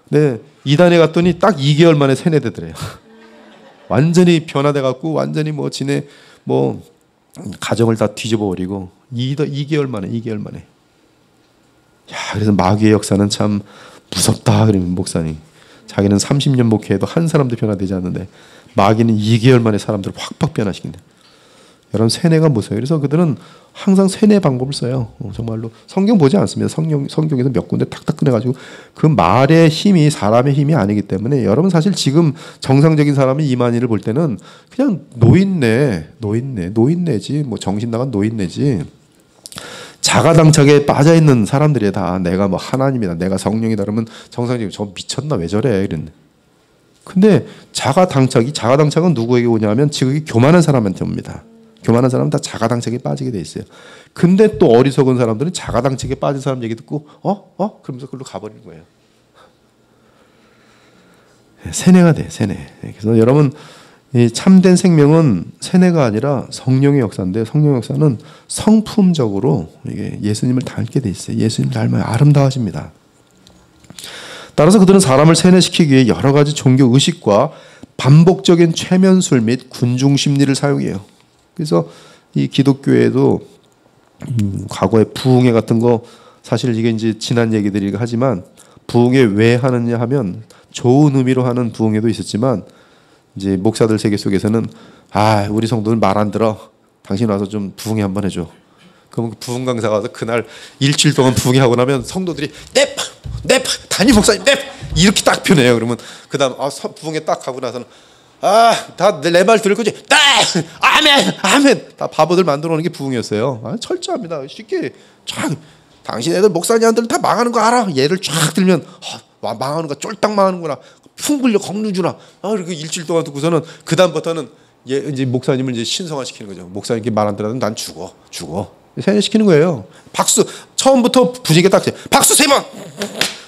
Speaker 1: 근데 이단에 갔더니 딱 2개월 만에 세뇌되더래요. 완전히 변화돼갖고 완전히 지네 가정을 다 뒤집어버리고 2개월 만에. 야, 그래서 마귀의 역사는 참 무섭다 그러면 목사님. 자기는 30년 목회해도 한 사람도 변화되지 않는데 마귀는 2개월 만에 사람들을 확 변화시킨다. 여러분 세뇌가 무서워요. 그래서 그들은 항상 세뇌 방법을 써요. 정말로 성경 보지 않습니다. 성경에서 몇 군데 탁탁 꺼내가지고 그 말의 힘이 사람의 힘이 아니기 때문에 여러분 사실 지금 정상적인 사람이 이만희를 볼 때는 그냥 노인네지 정신 나간 노인네지. 자가당착에 빠져 있는 사람들이 다 내가 하나님이다, 내가 성령이다 그러면 정상적인 저 미쳤나 왜 저래 이런. 근데 자가당착은 누구에게 오냐면 지극히 교만한 사람한테 옵니다. 교만한 사람은 다 자가당착에 빠지게 돼 있어요. 근데 또 어리석은 사람들은 자가당착에 빠진 사람 얘기 듣고 그러면서 그걸로 가버리는 거예요. 세뇌가 돼, 세뇌. 그래서 여러분, 이 참된 생명은 세뇌가 아니라 성령의 역사인데, 성령의 역사는 성품적으로 이게 예수님을 닮게 돼 있어요. 예수님 닮아요. 아름다워집니다. 따라서 그들은 사람을 세뇌시키기 위해 여러 가지 종교 의식과 반복적인 최면술 및 군중 심리를 사용해요. 그래서 이 기독교에도 과거에 부흥회 같은 거, 사실 이게 이제 지난 얘기들이긴 하지만, 부흥회 왜 하느냐 하면 좋은 의미로 하는 부흥회도 있었지만, 이제 목사들 세계 속에서는 우리 성도들 말 안 들어. 당신 와서 좀 부흥회 한번 해줘. 그럼 부흥 강사가 와서 그날 일주일 동안 부흥회 하고 나면 성도들이 넵 담임 목사님 넵 이렇게 딱 표내요. 그러면 그다음 부흥회 딱 하고 나서는 다 내 말 들을 거지? 네! 아멘! 다 바보들 만들어 놓은 게 부흥이었어요. 철저합니다. 쉽게 쫙 당신 애들 목사님들 다 망하는 거 알아? 얘를 쫙 들면 망하는 거 쫄딱 망하는구나. 풍불려 겁누주나. 이렇게 일주일 동안 듣고서는 그 다음부터는 이제 목사님을 이제 신성화시키는 거죠. 목사님께 말 안 들어도 난 죽어. 세뇌시키는 거예요. 박수 처음부터 분위기가 딱 박수 3번.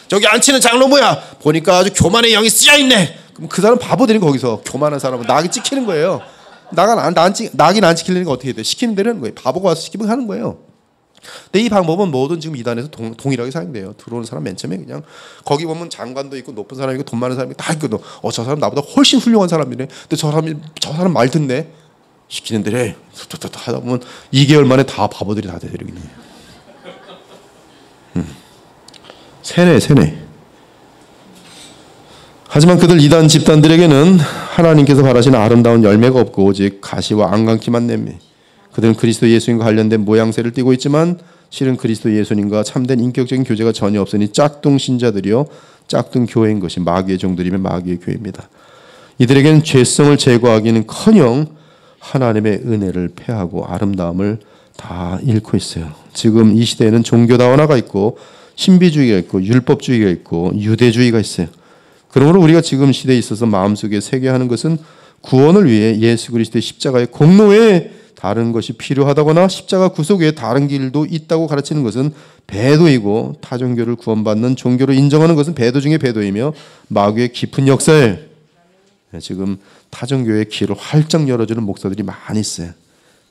Speaker 1: 저기 앉히는 장로 뭐야? 보니까 아주 교만의 영이 쓰여 있네. 그럼 그 사람 바보들이 거기서 교만한 사람은 낙이 찍히는 거예요. 낙이 안 찍히려니까 어떻게 돼? 시키는 대로 하는 거예요. 바보가 와서 시키면 하는 거예요. 근데 이 방법은 뭐든 지금 이단에서 동일하게 사용돼요. 들어오는 사람 맨 처음에 그냥 거기 보면 장관도 있고 높은 사람이고 돈 많은 사람이 다 있거든. 저 사람 나보다 훨씬 훌륭한 사람이네. 근데 저 사람 말 듣네. 시키는 대로 해. 하다 보면 2개월 만에 다 바보들이 다 되버리겠네. 세뇌. 하지만 그들 이단 집단들에게는 하나님께서 바라시는 아름다운 열매가 없고 오직 가시와 안강키만 내매. 그들은 그리스도 예수님과 관련된 모양새를 띠고 있지만 실은 그리스도 예수님과 참된 인격적인 교제가 전혀 없으니 짝퉁 신자들이요 짝퉁 교회인 것이 마귀의 종들이면 마귀의 교회입니다. 이들에게는 죄성을 제거하기는커녕 하나님의 은혜를 패하고 아름다움을 다 잃고 있어요. 지금 이 시대에는 종교다원화가 있고 신비주의가 있고 율법주의가 있고 유대주의가 있어요. 그러므로 우리가 지금 시대에 있어서 마음속에 새겨야 하는 것은 구원을 위해 예수 그리스도의 십자가의 공로 외에 다른 것이 필요하다거나 십자가 구속 외에 다른 길도 있다고 가르치는 것은 배도이고 타종교를 구원받는 종교로 인정하는 것은 배도 중에 배도이며 마귀의 깊은 역사에 지금 타종교의 길을 활짝 열어주는 목사들이 많이 있어요.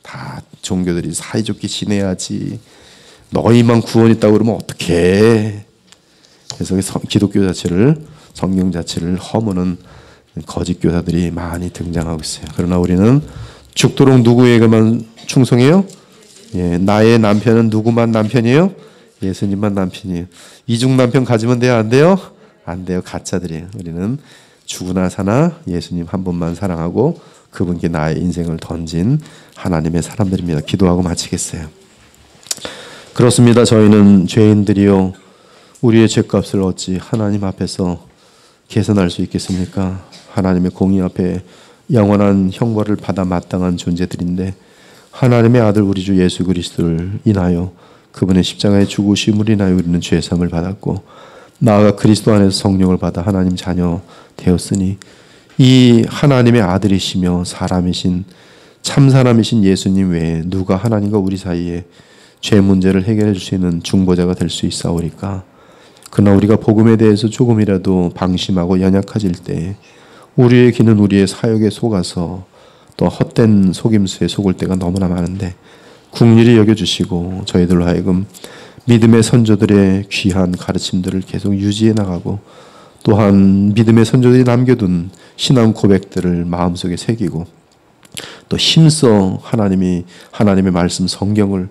Speaker 1: 다 종교들이 사이좋게 지내야지. 너희만 구원 있다고 그러면 어떡해. 그래서 기독교 자체를 성경 자체를 허무는 거짓 교사들이 많이 등장하고 있어요. 그러나 우리는 죽도록 누구에게만 충성해요? 나의 남편은 누구만 남편이에요? 예수님만 남편이에요. 이중 남편 가지면 돼요? 안 돼요? 안 돼요. 가짜들이에요. 우리는 죽으나 사나 예수님 한 분만 사랑하고 그분께 나의 인생을 던진 하나님의 사람들입니다. 기도하고 마치겠어요. 그렇습니다. 저희는 죄인들이요 우리의 죄값을 어찌 하나님 앞에서 계산할 수 있겠습니까? 하나님의 공의 앞에 영원한 형벌을 받아 마땅한 존재들인데 하나님의 아들 우리 주 예수 그리스도를 인하여 그분의 십자가의 죽으심을 인하여 우리는 죄사함을 받았고 나아가 그리스도 안에서 성령을 받아 하나님 자녀 되었으니 이 하나님의 아들이시며 사람이신 참 사람이신 예수님 외에 누가 하나님과 우리 사이에 죄 문제를 해결해 줄 수 있는 중보자가 될 수 있사오리까? 그러나 우리가 복음에 대해서 조금이라도 방심하고 연약해질 때 우리의 귀는 우리의 사역에 속아서 또 헛된 속임수에 속을 때가 너무나 많은데 긍휼히 여겨주시고 저희들로 하여금 믿음의 선조들의 귀한 가르침들을 계속 유지해 나가고 또한 믿음의 선조들이 남겨둔 신앙 고백들을 마음속에 새기고 또 힘써 하나님의 말씀 성경을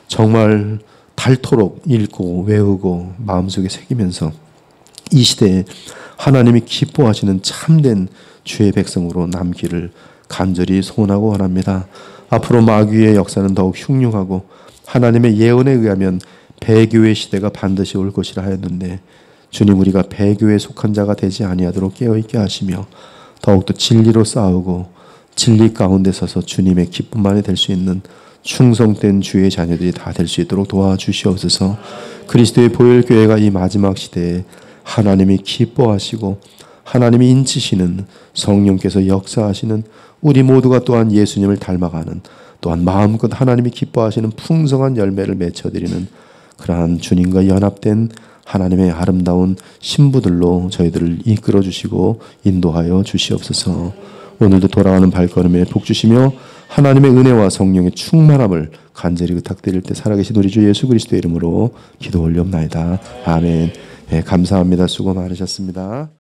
Speaker 1: 정말 닳도록 읽고 외우고 마음속에 새기면서 이 시대에 하나님이 기뻐하시는 참된 주의 백성으로 남기를 간절히 소원하고 원합니다. 앞으로 마귀의 역사는 더욱 흉흉하고 하나님의 예언에 의하면 배교의 시대가 반드시 올 것이라 하였는데 주님 우리가 배교에 속한 자가 되지 아니하도록 깨어있게 하시며 더욱더 진리로 싸우고 진리 가운데 서서 주님의 기쁨만이 될 수 있는 충성된 주의 자녀들이 다 될 수 있도록 도와주시옵소서. 그리스도의 보혈교회가 이 마지막 시대에 하나님이 기뻐하시고 하나님이 인치시는 성령께서 역사하시는 우리 모두가 또한 예수님을 닮아가는 또한 마음껏 하나님이 기뻐하시는 풍성한 열매를 맺혀드리는 그러한 주님과 연합된 하나님의 아름다운 신부들로 저희들을 이끌어 주시고 인도하여 주시옵소서. 오늘도 돌아가는 발걸음에 복 주시며 하나님의 은혜와 성령의 충만함을 간절히 부탁드릴 때 살아계신 우리 주 예수 그리스도의 이름으로 기도 올리옵나이다. 아멘. 네, 감사합니다. 수고 많으셨습니다.